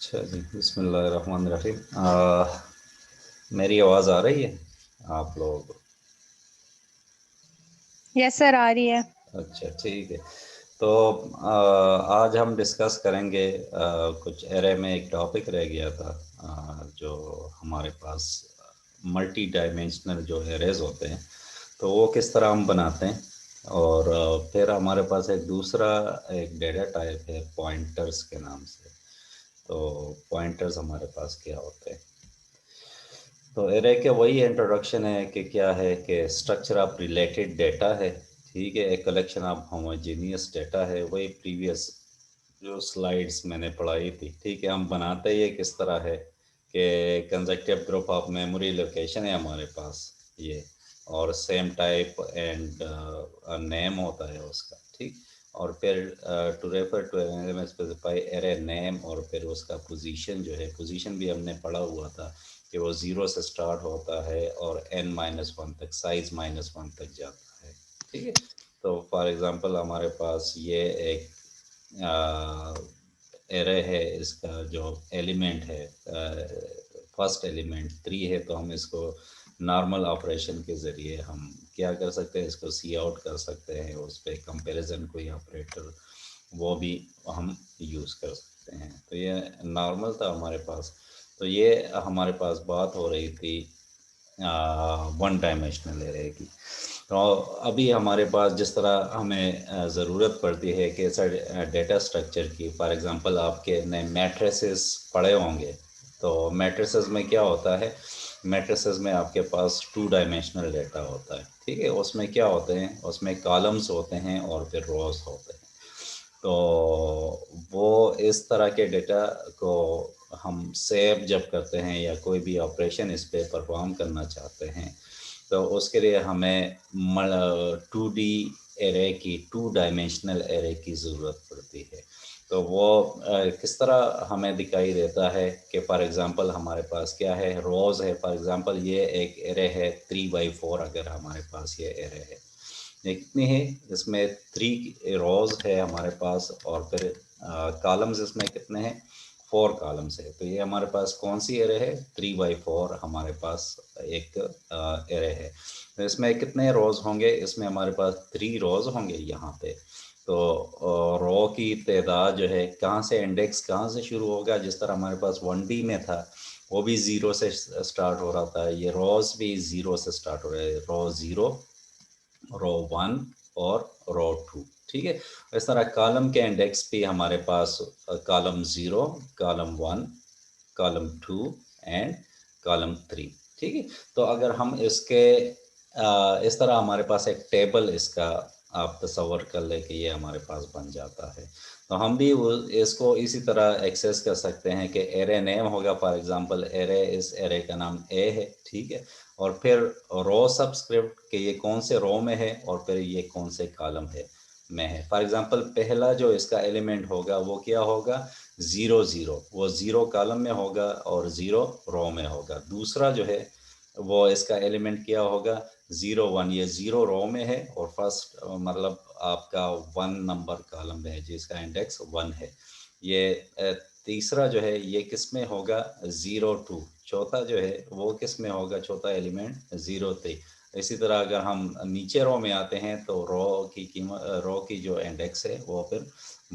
अच्छा जी, बिस्मिल्लाहिर्रहमानिर्रहीम। मेरी आवाज़ आ रही है आप लोगों को? यस सर, आ रही है। अच्छा, ठीक है। तो आज हम डिस्कस करेंगे, कुछ एरे में एक टॉपिक रह गया था, जो हमारे पास मल्टी डायमेंशनल जो एरेज होते हैं, तो वो किस तरह हम बनाते हैं। और फिर हमारे पास एक दूसरा एक डेटा टाइप है पॉइंटर्स के नाम से। तो पॉइंटर्स हमारे पास क्या होते हैं? तो एरे के वही इंट्रोडक्शन है कि क्या है कि स्ट्रक्चर ऑफ रिलेटेड डेटा है। ठीक है, एक कलेक्शन ऑफ होमोजेनियस डेटा है। वही प्रीवियस जो स्लाइड्स मैंने पढ़ाई थी। ठीक है, हम बनाते ये किस तरह है कि consecutive group of memory location है हमारे पास ये, और सेम टाइप एंड नेम होता है उसका। ठीक, और फिर टू रेफर टू में स्पेसिफाई एरे नेम, और फिर उसका पोजीशन जो है, पोजीशन भी हमने पढ़ा हुआ था कि वो ज़ीरो से स्टार्ट होता है और n-1 तक, साइज -1 तक जाता है। ठीक है, तो फॉर एग्ज़ाम्पल हमारे पास ये एक एरे है, इसका जो एलिमेंट है, फर्स्ट एलिमेंट 3 है, तो हम इसको नॉर्मल ऑपरेशन के ज़रिए हम क्या कर सकते हैं, इसको सी आउट कर सकते हैं। उस पर कंपेरिजन कोई ऑपरेटर वो भी हम यूज़ कर सकते हैं। तो ये नॉर्मल था हमारे पास। तो ये हमारे पास बात हो रही थी वन डायमेंशनल एरे की। तो अभी हमारे पास जिस तरह हमें ज़रूरत पड़ती है कि ऐसा डेटा स्ट्रक्चर की, फॉर एग्जांपल आपके ने मैट्रिसेस पढ़े होंगे। तो मैट्रिसेस में क्या होता है, मैट्रिसेस में आपके पास टू डायमेंशनल डेटा होता है। ठीक है, उसमें क्या होते हैं, उसमें कॉलम्स होते हैं और फिर रोज होते हैं। तो वो इस तरह के डेटा को हम सेव जब करते हैं या कोई भी ऑपरेशन इस पे परफॉर्म करना चाहते हैं, तो उसके लिए हमें 2D एरे की, टू डायमेंशनल एरे की ज़रूरत पड़ती है। तो वो किस तरह हमें दिखाई देता है कि फॉर एग्ज़ाम्पल हमारे पास क्या है, रोज़ है। फॉर एग्ज़ाम्पल ये एक एरे है 3x4, अगर हमारे पास ये एरे है, ये कितनी है, इसमें 3 रोज़ है हमारे पास, और फिर कॉलम्स इसमें कितने हैं, 4 कॉलम्स है। तो ये हमारे पास कौन सी एरे है, 3x4 हमारे पास एक एरे है। तो इसमें कितने रोज़ होंगे, इसमें हमारे पास 3 रोज़ होंगे यहाँ पे। तो रो की तादाद जो है, कहाँ से इंडेक्स कहाँ से शुरू होगा, जिस तरह हमारे पास 1D में था, वो भी ज़ीरो से स्टार्ट हो रहा था। ये रोज़ भी ज़ीरो से स्टार्ट हो रहे हैं, रो ज़ीरो, रो 1 और रो 2। ठीक है, इस तरह कॉलम के इंडेक्स भी हमारे पास column 0, column 1, column 2 and column 3। ठीक है, तो अगर हम इसके इस तरह हमारे पास एक टेबल इसका आप तसव्वुर कर ले कि ये हमारे पास बन जाता है। तो हम भी वो इसको इसी तरह एक्सेस कर सकते हैं कि एरे नेम होगा, फॉर एग्जांपल एरे, इस एरे का नाम ए है। ठीक है, और फिर रो सबस्क्रिप्ट कि ये कौन से रो में है और फिर ये कौन से कॉलम है में है। फॉर एग्जांपल पहला जो इसका एलिमेंट होगा वो क्या होगा, 0 0, वो 0 कॉलम में होगा और 0 रो में होगा। दूसरा जो है वो इसका एलिमेंट क्या होगा, 0 1, ये 0 रो में है, और फर्स्ट मतलब आपका 1 नंबर कॉलम में है जिसका इंडेक्स 1 है। ये तीसरा जो है ये किस में होगा, 0 2। चौथा जो है वो किस में होगा, चौथा एलिमेंट 0 3। इसी तरह अगर हम नीचे रो में आते हैं तो रो की कीमत, रो की जो इंडेक्स है वो फिर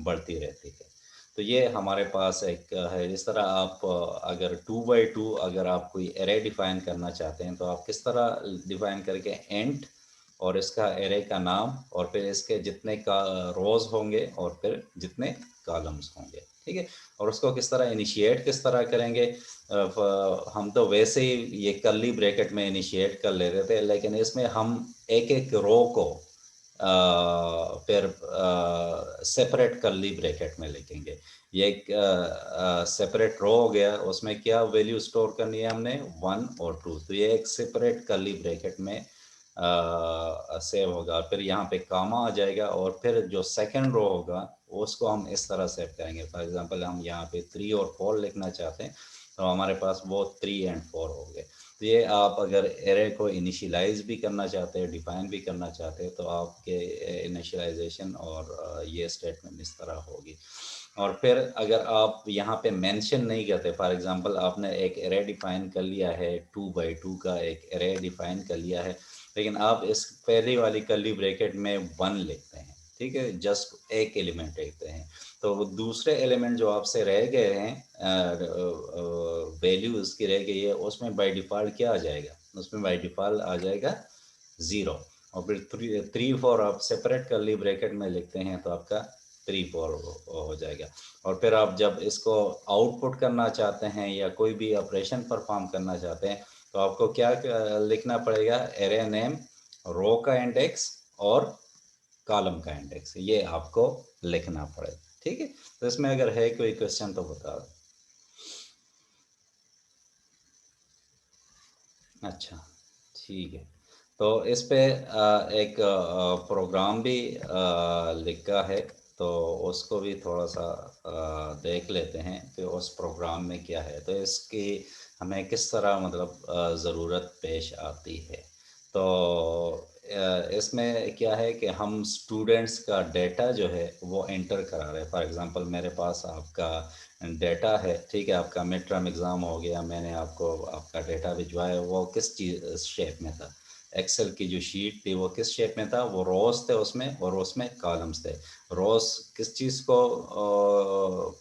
बढ़ती रहती है। तो ये हमारे पास एक है। इस तरह आप अगर 2x2 अगर आप कोई एरे डिफाइन करना चाहते हैं, तो आप किस तरह डिफाइन करके, एंट और इसका एरे का नाम, और फिर इसके जितने का रोज़ होंगे और फिर जितने कॉलम्स होंगे। ठीक है, और उसको किस तरह इनिशिएट किस तरह करेंगे। हम तो वैसे ही ये कर्ली ब्रैकेट में इनिशिएट कर लेते थे, लेकिन इसमें हम एक एक रो को फिर सेपरेट कर्ली ब्रैकेट में लिखेंगे। ये एक सेपरेट रो हो गया, उसमें क्या वैल्यू स्टोर करनी है हमने, 1 और 2। तो ये एक सेपरेट कर्ली ब्रैकेट में सेव होगा। फिर यहाँ पे कामा आ जाएगा, और फिर जो सेकंड रो होगा उसको हम इस तरह सेव करेंगे। फॉर एग्जांपल हम यहाँ पे 3 और 4 लिखना चाहते हैं, तो हमारे पास वो 3 एंड 4 हो गए। तो ये आप अगर एरे को इनिशियलाइज भी करना चाहते हैं, डिफाइन भी करना चाहते हैं, तो आपके इनिशियलाइजेशन और ये स्टेटमेंट इस तरह होगी। और फिर अगर आप यहाँ पे मेंशन नहीं करते, फॉर एग्जांपल आपने एक एरे डिफाइन कर लिया है, 2 by 2 का एक एरे डिफाइन कर लिया है, लेकिन आप इस पहली वाली कर्ली ब्रैकेट में 1 लिखते हैं, ठीक है, जस्ट एक एलिमेंट लिखते हैं, तो वो दूसरे एलिमेंट जो आपसे रह गए हैं, वैल्यू उसकी रह गई है, उसमें बाय डिफ़ॉल्ट क्या आ जाएगा, उसमें बाय डिफ़ॉल्ट आ जाएगा 0। और फिर 3 4 आप सेपरेट कर्ली ब्रैकेट में लिखते हैं तो आपका 3 4 हो जाएगा। और फिर आप जब इसको आउटपुट करना चाहते हैं या कोई भी ऑपरेशन परफॉर्म करना चाहते हैं तो आपको क्या लिखना पड़ेगा, एरे नेम, रो का इंडेक्स और कॉलम का इंडेक्स, ये आपको लिखना पड़ेगा, ठीक है। तो इसमें अगर है कोई क्वेश्चन तो बता दो। अच्छा, ठीक है। तो इस पे एक प्रोग्राम भी लिखा है, तो उसको भी थोड़ा सा देख लेते हैं कि उस प्रोग्राम में क्या है, तो इसकी हमें किस तरह मतलब ज़रूरत पेश आती है। तो इसमें क्या है कि हम स्टूडेंट्स का डेटा जो है वो एंटर करा रहे हैं। फॉर एग्ज़ाम्पल मेरे पास आपका डेटा है, ठीक है, आपका मिड टर्म एग्ज़ाम हो गया, मैंने आपको आपका डेटा भिजवाया, वो किस चीज़ शेप में था, एक्सेल की जो शीट थी वो किस शेप में था, वो रोज़ थे उसमें और उसमें कॉलम्स थे। रोज़ किस चीज़ को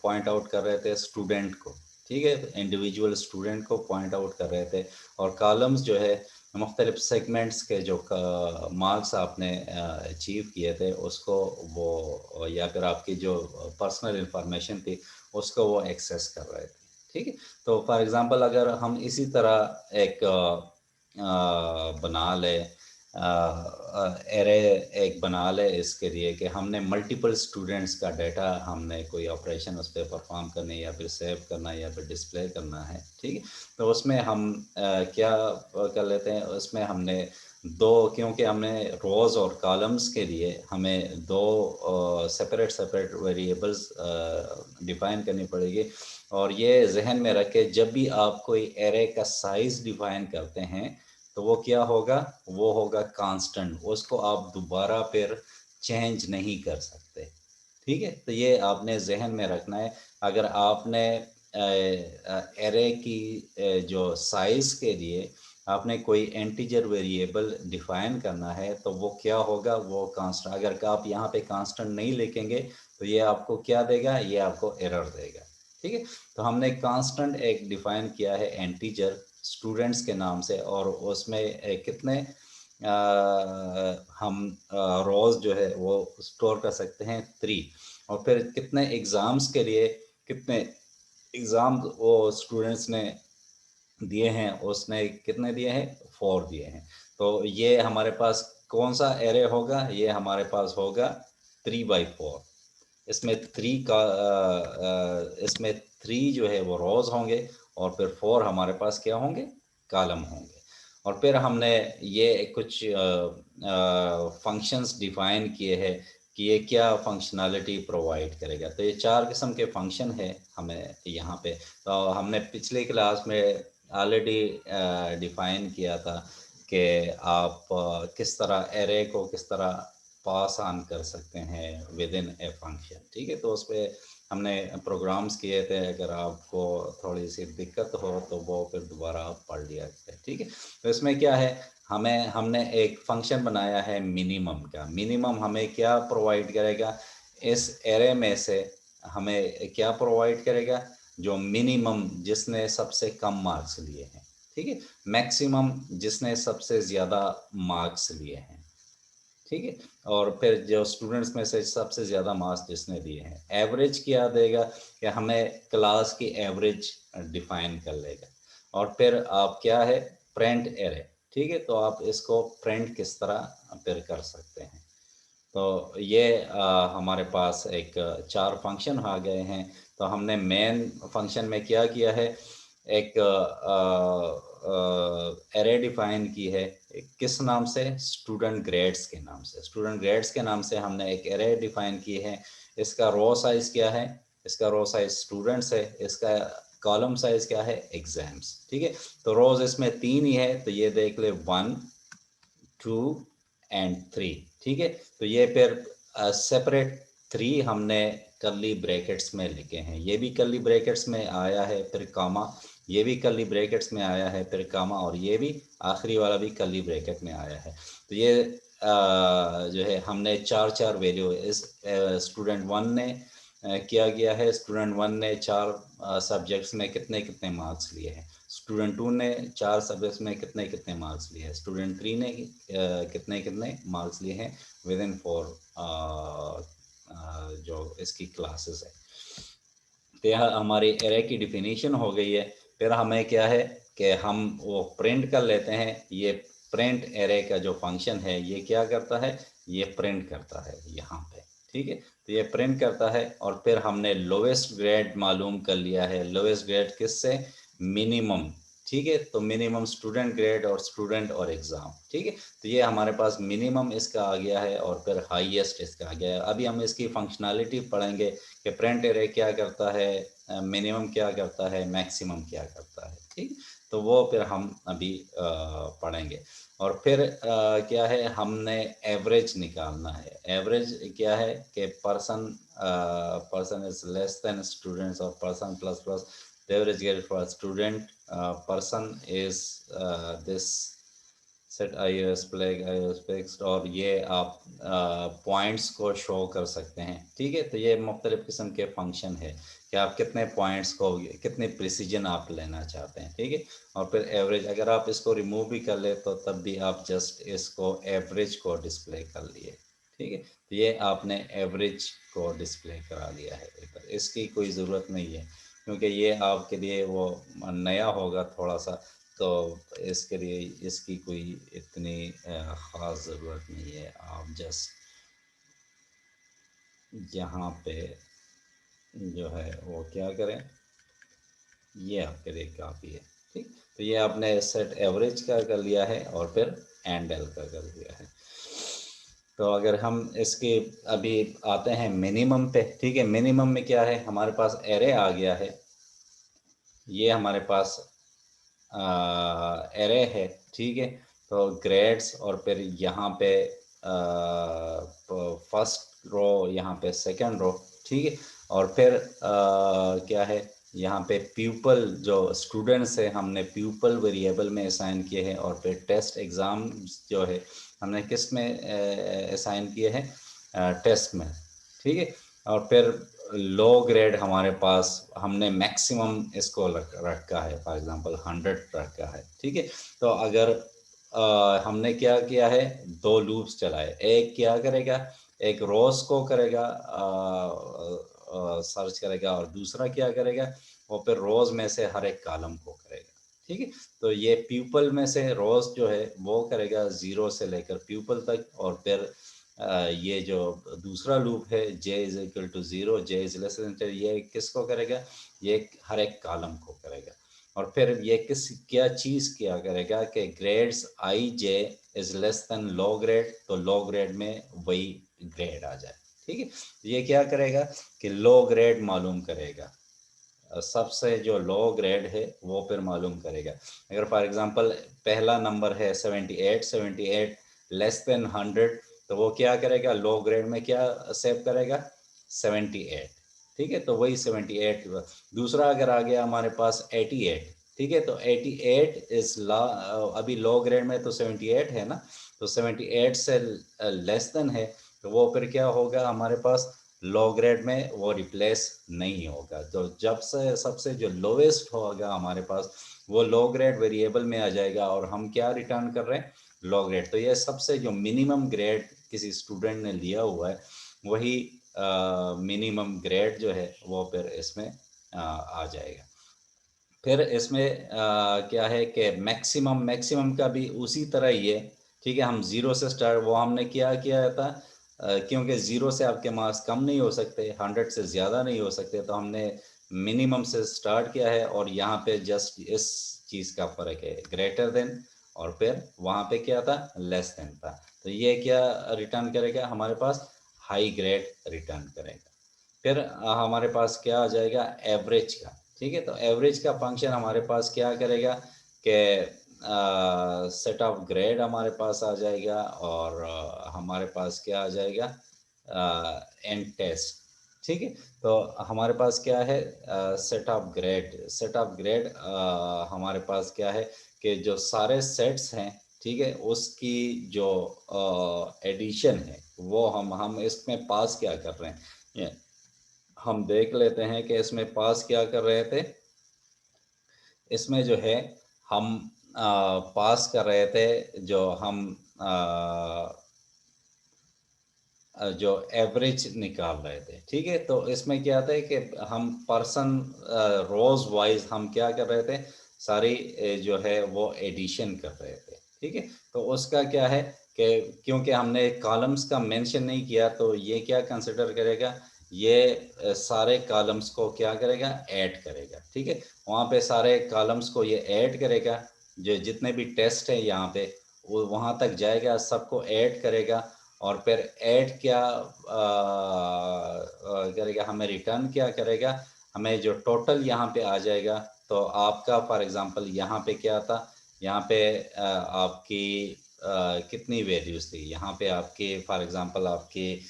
पॉइंट आउट कर रहे थे, स्टूडेंट को, ठीक है, इंडिविजुअल स्टूडेंट को पॉइंट आउट कर रहे थे। और कॉलम्स जो है मुख्तलिफ सेगमेंट्स के जो मार्क्स आपने अचीव किए थे उसको, वो या फिर आपकी जो पर्सनल इंफॉर्मेशन थी उसको वो एक्सेस कर रहे थे, ठीक है। तो फॉर एग्ज़ाम्पल अगर हम इसी तरह एक बना ले एरे, एक बना ले इसके लिए कि हमने मल्टीपल स्टूडेंट्स का डाटा, हमने कोई ऑपरेशन उस पर परफॉर्म करने या फिर सेव करना या फिर डिस्प्ले करना है, ठीक है। तो उसमें हम क्या कर लेते हैं, उसमें हमने दो, क्योंकि हमने रोज़ और कॉलम्स के लिए हमें दो सेपरेट सेपरेट वेरिएबल्स डिफ़ाइन करनी पड़ेगी। और ये जहन में रख के जब भी आप कोई एरे का साइज़ डिफ़ाइन करते हैं तो वो क्या होगा, वो होगा कांस्टेंट, उसको आप दोबारा फिर चेंज नहीं कर सकते, ठीक है। तो ये आपने जहन में रखना है। अगर आपने एरे की जो साइज़ के लिए आपने कोई इंटीजर वेरिएबल डिफाइन करना है तो वो क्या होगा, वो कांस्टेंट, अगर आप यहाँ पे कांस्टेंट नहीं लिखेंगे तो ये आपको क्या देगा, ये आपको एरर देगा, ठीक है। तो हमने कांस्टेंट एक डिफाइन किया है इंटीजर स्टूडेंट्स के नाम से, और उसमें कितने हम रोज़ जो है वो स्टोर कर सकते हैं 3। और फिर कितने एग्ज़ाम्स के लिए कितने एग्ज़ाम वो स्टूडेंट्स ने दिए हैं, उसने कितने दिए हैं, 4 दिए हैं। तो ये हमारे पास कौन सा एरे होगा, ये हमारे पास होगा 3 by 4। इसमें 3 का इसमें 3 जो है वो रोज़ होंगे और फिर 4 हमारे पास क्या होंगे, कॉलम होंगे। और फिर हमने ये कुछ फंक्शंस डिफाइन किए हैं कि ये क्या फंक्शनैलिटी प्रोवाइड करेगा। तो ये 4 किस्म के फंक्शन है हमें यहाँ पे। तो हमने पिछले क्लास में ऑलरेडी डिफाइन किया था कि आप किस तरह एरे को किस तरह पास ऑन कर सकते हैं विद इन ए फंक्शन, ठीक है। तो उस पे हमने प्रोग्राम्स किए थे, अगर आपको थोड़ी सी दिक्कत हो तो वो फिर दोबारा आप पढ़ लिया करें, ठीक है। तो इसमें क्या है, हमने एक फंक्शन बनाया है मिनिमम का। मिनिमम हमें क्या प्रोवाइड करेगा, इस एरे में से हमें क्या प्रोवाइड करेगा, जो मिनिमम जिसने सबसे कम मार्क्स लिए हैं, ठीक है, मैक्सिमम जिसने सबसे ज़्यादा मार्क्स लिए हैं, ठीक है। और फिर जो स्टूडेंट्स में से सबसे ज़्यादा मार्क्स जिसने दिए हैं, एवरेज क्या देगा कि हमें क्लास की एवरेज डिफाइन कर लेगा। और फिर आप क्या है, प्रिंट एरे, ठीक है। तो आप इसको प्रिंट किस तरह फिर कर सकते हैं। तो ये हमारे पास एक 4 फंक्शन आ गए हैं। तो हमने मेन फंक्शन में क्या किया है, एक एरे डिफाइन की है, किस नाम से, स्टूडेंट ग्रेड्स के नाम से। स्टूडेंट ग्रेड्स के नाम से हमने एक एरे डिफाइन की है। इसका रो साइज़ क्या है, इसका रो साइज़ स्टूडेंट्स है, इसका कॉलम साइज़ क्या है, एग्ज़ाम्स, ठीक है। तो रोज़ इसमें 3 ही है, तो ये देख ले 1 2 एंड 3, ठीक है। तो ये फिर सेपरेट 3 हमने कर्ली ब्रैकेट्स में लिखे हैं, ये भी कर्ली ब्रैकेट्स में आया है, फिर कामा, ये भी कर्ली ब्रैकेट्स में आया है, फिर कामा, और ये भी आखिरी वाला भी कर्ली ब्रैकेट में आया है। तो ये जो है हमने 4 वैल्यू इस स्टूडेंट 1 ने किया गया है। स्टूडेंट 1 ने 4 सब्जेक्ट्स में कितने कितने मार्क्स लिए हैं, स्टूडेंट 2 ने 4 सब्जेक्ट्स में कितने कितने मार्क्स लिए हैं, स्टूडेंट 3 ने कितने कितने मार्क्स लिए हैं विद इन 4 जो इसकी क्लासेस है। तो यह हमारी एरे की डिफिनीशन हो गई है। फिर हमें क्या है कि हम वो प्रिंट कर लेते हैं। ये प्रिंट एरे का जो फंक्शन है ये क्या करता है, ये प्रिंट करता है यहाँ पे, ठीक है। तो ये प्रिंट करता है, और फिर हमने लोवेस्ट ग्रेड मालूम कर लिया है। लोवेस्ट ग्रेड किससे, मिनिमम, ठीक है। तो मिनिमम स्टूडेंट ग्रेड और स्टूडेंट और एग्ज़ाम, ठीक है। तो ये हमारे पास मिनिमम इसका आ गया है और फिर हाईएस्ट इसका आ गया है। अभी हम इसकी फंक्शनैलिटी पढ़ेंगे कि प्रिंट एरे क्या करता है, मिनिमम क्या करता है, मैक्सिमम क्या करता है, ठीक। तो वो फिर हम अभी पढ़ेंगे। और फिर क्या है, हमने एवरेज निकालना है। एवरेज क्या है कि person is less than students और person plus plus the average grade for a student person is this set ios flag ios fixed, और ये आप पॉइंट्स को शो कर सकते हैं, ठीक है। तो ये मुख्तलिफ़ किस्म के फंक्शन है कि आप कितने पॉइंट्स को, कितने प्रिसीजन आप लेना चाहते हैं, ठीक है। और फिर एवरेज, अगर आप इसको रिमूव भी कर ले तो तब भी आप जस्ट इसको एवरेज को डिस्प्ले कर लिए, ठीक है। तो ये आपने एवरेज को डिस्प्ले करा लिया है इधर, इसकी कोई ज़रूरत नहीं है क्योंकि ये आपके लिए वो नया होगा थोड़ा सा, तो इसके लिए इसकी कोई इतनी ख़ास ज़रूरत नहीं है। आप जस्ट यहाँ पे जो है वो क्या करें, ये आपके लिए काफ़ी है, ठीक। तो ये आपने सेट एवरेज का कर लिया है और फिर एंड एल का कर लिया है। तो अगर हम इसके अभी आते हैं मिनिमम पे, ठीक है। मिनिमम में क्या है, हमारे पास एरे आ गया है, ये हमारे पास एरे है, ठीक है। तो ग्रेड्स और फिर यहाँ पे फर्स्ट रो, यहाँ पे सेकंड रो, ठीक है। और फिर क्या है, यहाँ पे प्यूपल जो स्टूडेंट्स है हमने प्यूपल वेरिएबल में असाइन किए हैं, और फिर टेस्ट एग्ज़ाम जो है हमने किस में असाइन किए हैं, टेस्ट में, ठीक है। और फिर लो ग्रेड हमारे पास हमने मैक्सिमम इसको रखा है, फॉर एग्जांपल 100 रखा है, ठीक है। तो अगर हमने क्या किया है, 2 लूप्स चलाए, एक क्या करेगा, एक रोज को करेगा, सर्च करेगा, और दूसरा क्या करेगा, वो फिर रोज में से हर एक कॉलम को करेगा, ठीक है। तो ये प्यूपल में से रोज जो है वो करेगा 0 से लेकर प्यूपल तक, और फिर ये जो दूसरा लूप है j is equal to 0, j is less than 10, ये किसको करेगा, ये हर एक कॉलम को करेगा। और फिर ये क्या चीज़ क्या करेगा कि grades I J is less than low grade, तो लो ग्रेड में वही ग्रेड आ जाए, ठीक है। ये क्या करेगा कि लो ग्रेड मालूम करेगा, सबसे जो लो ग्रेड है वो फिर मालूम करेगा। अगर फॉर एग्जांपल पहला नंबर है 78 लेस देन 100, तो वो क्या करेगा, लो ग्रेड में क्या सेव करेगा, 78, ठीक है। तो वही 78। दूसरा अगर आ गया हमारे पास 88, ठीक है। तो 88 इज अभी लो ग्रेड में तो 78 है ना, तो 78 से लेस देन है, तो वो फिर क्या होगा हमारे पास, लो ग्रेड में वो रिप्लेस नहीं होगा। तो जब से सबसे जो लोवेस्ट होगा हमारे पास, वो लो ग्रेड वेरिएबल में आ जाएगा, और हम क्या रिटर्न कर रहे हैं, लो ग्रेड। तो ये सबसे जो मिनिमम ग्रेड किसी स्टूडेंट ने लिया हुआ है, वही मिनिमम ग्रेड जो है वो फिर इसमें आ जाएगा। फिर इसमें क्या है कि मैक्सिमम का भी उसी तरह ही है, ठीक है। हम 0 से स्टार्ट, वो हमने क्या किया था, क्योंकि 0 से आपके मार्क्स कम नहीं हो सकते, 100 से ज़्यादा नहीं हो सकते, तो हमने मिनिमम से स्टार्ट किया है, और यहाँ पे जस्ट इस चीज़ का फ़र्क है, ग्रेटर देन, और फिर वहाँ पे क्या था, लेस देन था। तो ये क्या रिटर्न करेगा हमारे पास, हाई ग्रेड रिटर्न करेगा। फिर हमारे पास क्या आ जाएगा, एवरेज का, ठीक है। तो एवरेज का फंक्शन हमारे पास क्या करेगा कि सेट ऑफ ग्रेड हमारे पास आ जाएगा, और हमारे पास क्या आ जाएगा, एंड टेस्ट। ठीक है, तो हमारे पास क्या है, set of grade. Set of grade हमारे पास क्या है कि जो सारे सेट्स हैं, ठीक है, उसकी जो एडिशन है वो हम इसमें पास क्या कर रहे हैं, ये हम देख लेते हैं कि इसमें पास क्या कर रहे थे। इसमें जो है हम पास कर रहे थे, जो हम जो एवरेज निकाल रहे थे। ठीक है, तो इसमें क्या था कि हम पर्सन रोज वाइज हम क्या कर रहे थे, सारी जो है वो एडिशन कर रहे थे। ठीक है, तो उसका क्या है कि क्योंकि हमने कॉलम्स का मेंशन नहीं किया, तो ये क्या कंसिडर करेगा, ये सारे कॉलम्स को क्या करेगा, ऐड करेगा। ठीक है, वहाँ पे सारे कॉलम्स को ये ऐड करेगा, जो जितने भी टेस्ट है यहाँ पे वो वहाँ तक जाएगा, सबको ऐड करेगा। और फिर ऐड क्या करेगा, हमें रिटर्न क्या करेगा, हमें जो टोटल यहाँ पे आ जाएगा। तो आपका फॉर एग्जांपल यहाँ पे क्या था, यहाँ पे आपकी कितनी वैल्यूज थी, यहाँ पे आपके फॉर एग्जांपल आपकी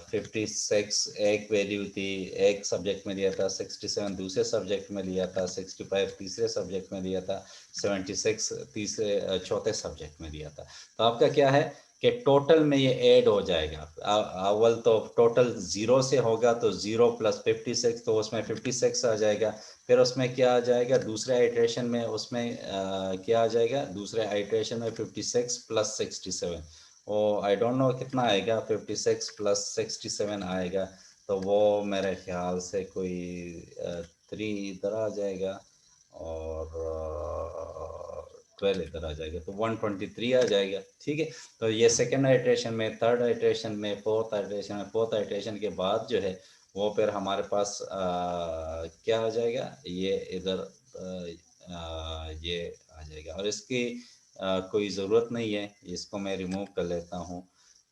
56 एक वैल्यू थी, एक सब्जेक्ट में लिया था, 67 दूसरे सब्जेक्ट में लिया था, 65 तीसरे सब्जेक्ट में लिया था, 76 तीसरे चौथे सब्जेक्ट में लिया था। तो आपका क्या है कि टोटल में ये ऐड हो जाएगा। अव्वल तो टोटल 0 से होगा, तो 0 प्लस 56, तो उसमें 56 आ जाएगा। फिर उसमें क्या आ जाएगा, दूसरे आइट्रेशन में उसमें क्या आ जाएगा, दूसरे आइट्रेशन में 56 प्लस 67, वो आई डोंट नो कितना आएगा, 56 प्लस 67 आएगा। तो वो मेरे ख्याल से कोई 3 इधर आ जाएगा और 12 इधर आ जाएगा, तो 123 आ जाएगा। ठीक है, तो ये सेकेंड आइट्रेशन में, थर्ड आइट्रेशन में, फोर्थ आइट्रेशन में, फोर्थ आइट्रेशन के बाद जो है वो फिर हमारे पास क्या आ जाएगा, ये इधर ये आ जाएगा। और इसकी कोई ज़रूरत नहीं है, इसको मैं रिमूव कर लेता हूँ।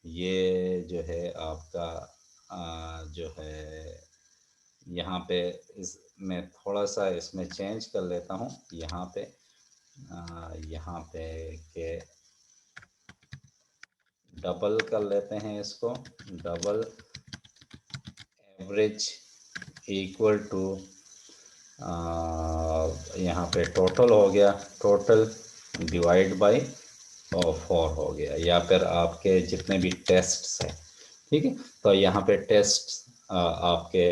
ये जो है आपका जो है यहाँ पे इस मैं थोड़ा सा इसमें चेंज कर लेता हूँ। यहाँ पे के डबल कर लेते हैं इसको, डबल एवरेज इक्वल टू यहाँ पे टोटल हो गया, टोटल डिवाइड बाय 4 हो गया, या फिर आपके जितने भी टेस्ट्स हैं। ठीक है, तो यहाँ पे टेस्ट आपके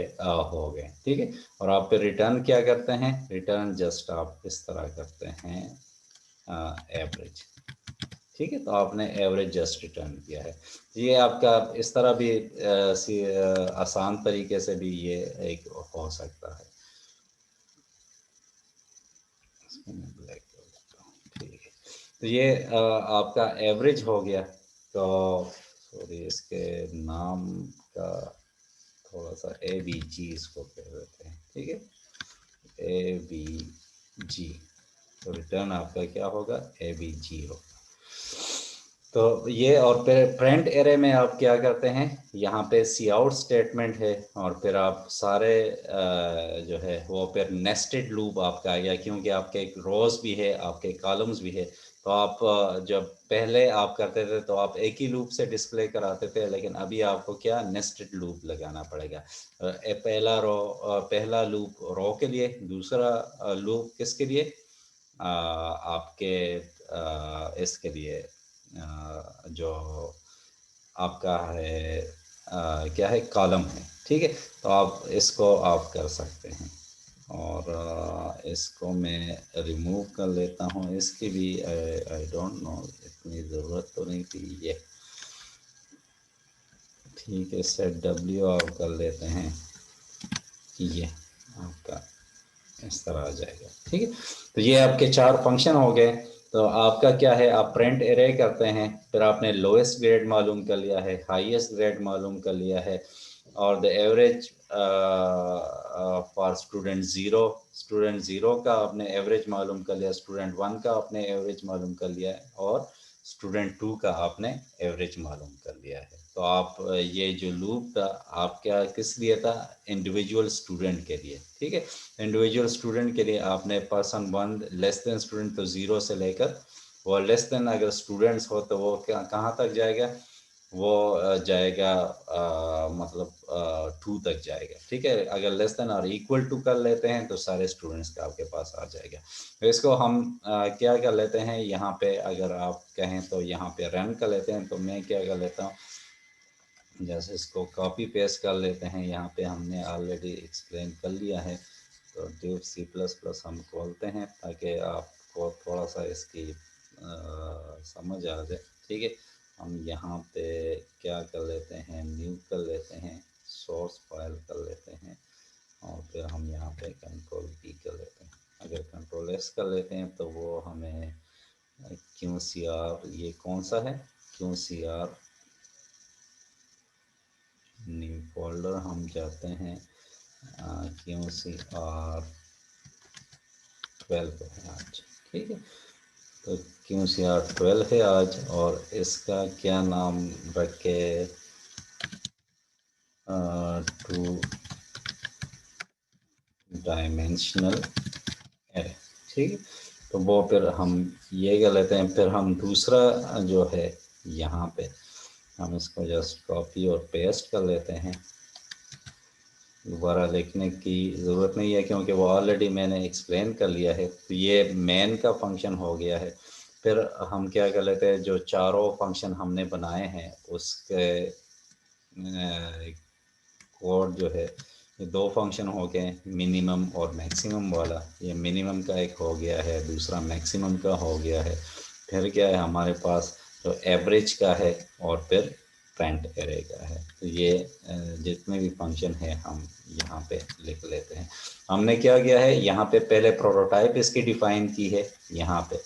हो गए। ठीक है, और आप फिर रिटर्न क्या करते हैं, रिटर्न जस्ट आप इस तरह करते हैं एवरेज। ठीक है, तो आपने एवरेज जस्ट रिटर्न किया है। ये आपका इस तरह भी आसान तरीके से भी ये एक हो सकता है। ब्लैक कर देता हूँ। ठीक है, तो ये आपका एवरेज हो गया। तो सॉरी, इसके नाम का थोड़ा सा ABG इसको कह देते हैं। ठीक है, ABG, तो रिटर्न आपका क्या होगा, ABG होगा। तो ये, और फिर प्रिंट एरे में आप क्या करते हैं, यहाँ पे सी आउट स्टेटमेंट है, और फिर आप सारे जो है वो फिर नेस्टेड लूप आपका आ गया, क्योंकि आपके एक रोज भी है, आपके कॉलम्स भी है। तो आप जब पहले आप करते थे तो आप एक ही लूप से डिस्प्ले कराते थे, लेकिन अभी आपको क्या नेस्टेड लूप लगाना पड़ेगा। पहला लूप रो के लिए, दूसरा लूप किसके लिए, आपके इसके लिए जो आपका है क्या है, कॉलम है। ठीक है, तो आप इसको आप कर सकते हैं। और इसको मैं रिमूव कर लेता हूँ, इसकी भी आई डोंट नो, इतनी ज़रूरत तो नहीं थी ये। ठीक है, सेट W आप कर लेते हैं, ये आपका इस तरह आ जाएगा। ठीक है, तो ये आपके 4 फंक्शन हो गए। तो आपका क्या है, आप प्रिंट एरे करते हैं, फिर आपने लोएस्ट ग्रेड मालूम कर लिया है, हाईएस्ट ग्रेड मालूम कर लिया है, और the average for student zero का आपने एवरेज मालूम कर लिया, स्टूडेंट 1 का आपने एवरेज मालूम कर लिया है, और स्टूडेंट 2 का आपने एवरेज मालूम कर लिया है। तो आप ये जो लूप था आप क्या किस लिए था, इंडिविजुअल स्टूडेंट के लिए। ठीक है, इंडिविजुअल स्टूडेंट के लिए आपने पर्सन 1 लेस देन स्टूडेंट, तो 0 से लेकर वो लेस देन अगर स्टूडेंट्स हो तो वो क्या कहाँ तक जाएगा, वो जाएगा मतलब 2 तक जाएगा। ठीक है, अगर लेस देन और इक्वल टू कर लेते हैं तो सारे स्टूडेंट्स का आपके पास आ जाएगा। तो इसको हम क्या कर लेते हैं, यहाँ पे अगर आप कहें तो यहाँ पे रन कर लेते हैं। तो मैं क्या कर लेता हूँ, जैसे इसको कॉपी पेस्ट कर लेते हैं। यहाँ पे हमने ऑलरेडी एक्सप्लेन कर लिया है। तो div C++ हम खोलते हैं ताकि आपको थोड़ा सा इसकी समझ आ जाए। ठीक है, हम यहाँ पे क्या कर लेते हैं, न्यू कर लेते हैं, सोर्स फाइल कर लेते हैं, और फिर हम यहाँ पे कंट्रोल E कर लेते हैं। अगर कंट्रोल S कर लेते हैं तो वो हमें QCR, ये कौन सा है, QCR न्यू फोल्डर, हम जाते हैं QCR 12 है आज। ठीक है, तो QCR 12 है आज, और इसका क्या नाम रखे, 2 डायमेंशनल एरे। ठीक है, तो वो फिर हम ये कर लेते हैं। फिर हम दूसरा जो है, यहाँ पे हम इसको जस्ट कॉपी और पेस्ट कर लेते हैं। दोबारा लिखने की ज़रूरत नहीं है क्योंकि वो ऑलरेडी मैंने एक्सप्लेन कर लिया है। तो ये मेन का फंक्शन हो गया है। फिर हम क्या कर लेते हैं, जो चारों फंक्शन हमने बनाए हैं उसके कोड जो है, ये 2 फंक्शन हो गए, मिनिमम और मैक्सिमम वाला। ये मिनिमम का एक हो गया है, दूसरा मैक्सिमम का हो गया है। फिर क्या है हमारे पास, जो एवरेज का है, और फिर पेंट एरे का है। तो ये जितने भी फंक्शन है हम यहाँ पे लिख लेते हैं। हमने क्या किया है, यहाँ पे पहले प्रोटोटाइप इसकी डिफ़ाइन की है, यहाँ पे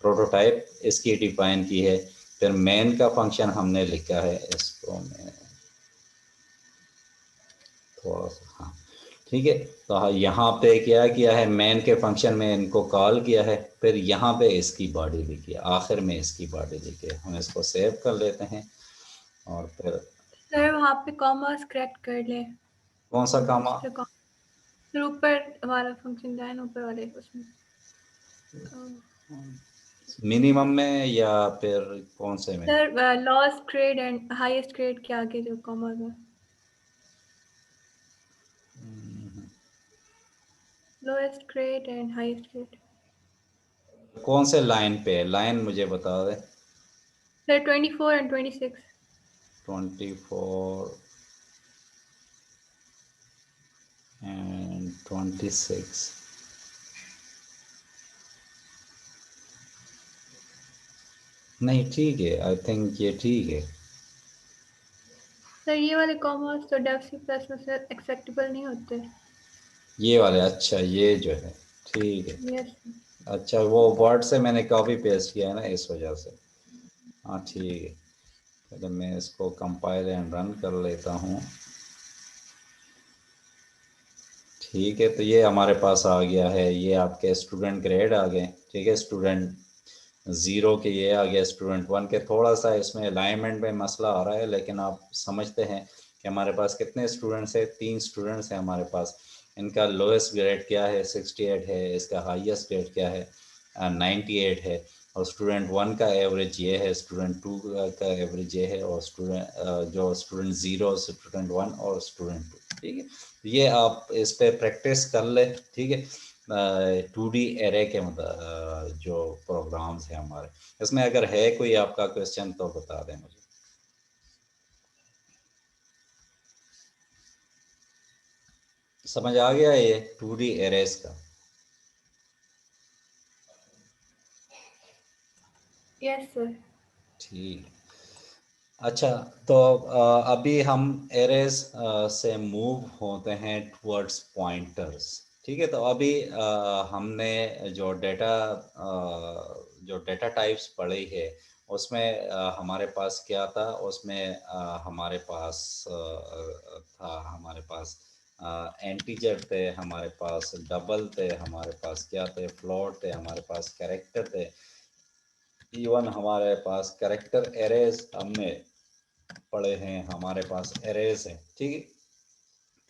प्रोटोटाइप इसकी डिफ़ाइन की है। फिर मेन का फंक्शन हमने लिखा है, इसको मैं थोड़ा सा, हाँ ठीक है। तो हाँ, यहाँ पे क्या किया है, मेन के फंक्शन में इनको कॉल किया है। फिर यहाँ पे इसकी बॉडी लिखी है, आखिर में इसकी बॉडी लिखी है। हम इसको सेव कर लेते हैं, और फिर सर वहाँ पे कॉमर्स करेक्ट कर ले, कौन सा काम दूसरे फिर ऊपर वाला फंक्शन जाए ना, ऊपर वाले उसमें मिनिमम में, या फिर कौन से में? Sir lost grade and highest grade के आगे जो कॉमर्स है, lowest grade and highest grade. कौन से लाइन पे है, लाइन मुझे बता दे। Sir 24 and 26। 24 एंड 26। नहीं ठीक है, आई थिंक ये ठीक है। सर ये वाले कॉमर्स तो डेव सी प्लस में से एक्सेप्टेबल नहीं होते। ये वाले, अच्छा ये जो है, ठीक है। यस। अच्छा, वो वर्ड से मैंने कॉपी पेस्ट किया है ना, इस वजह से। हाँ ठीक है, पहले मैं इसको कंपाइल एंड रन कर लेता हूँ। ठीक है, तो ये हमारे पास आ गया है, ये आपके स्टूडेंट ग्रेड आ गए। ठीक है, स्टूडेंट 0 के ये आ गया, स्टूडेंट 1 के थोड़ा सा इसमें अलाइनमेंट में मसला आ रहा है, लेकिन आप समझते हैं कि हमारे पास कितने स्टूडेंट्स हैं, 3 स्टूडेंट्स हैं हमारे पास। इनका लोएस्ट ग्रेड क्या है, 68 है। इसका हाईएस्ट ग्रेड क्या है, 98 है। और स्टूडेंट 1 का एवरेज ये है, स्टूडेंट 2 का एवरेज ये है, और स्टूडेंट जो स्टूडेंट 0, स्टूडेंट 1 और स्टूडेंट 2। ठीक है, ये आप इस पे प्रैक्टिस कर ले। ठीक है, 2D एरे के मतलब जो प्रोग्राम्स हैं हमारे, इसमें अगर है कोई आपका क्वेश्चन तो बता दें मुझे। समझ आ गया ये 2D एरेस का? Yes sir. ठीक। अच्छा, तो अभी हम एरेज से मूव होते हैं टुवर्ड्स पॉइंटर्स। ठीक है, तो अभी हमने जो डेटा टाइप्स पढ़ी है, उसमें हमारे पास क्या था, उसमें हमारे पास था, हमारे पास एंटीजर थे, हमारे पास डबल थे, हमारे पास क्या थे, फ्लोट थे, हमारे पास कैरेक्टर थे। इवन हमारे पास कैरेक्टर एरेज हमने पढ़े हैं, हमारे पास एरेज हैं। ठीक है,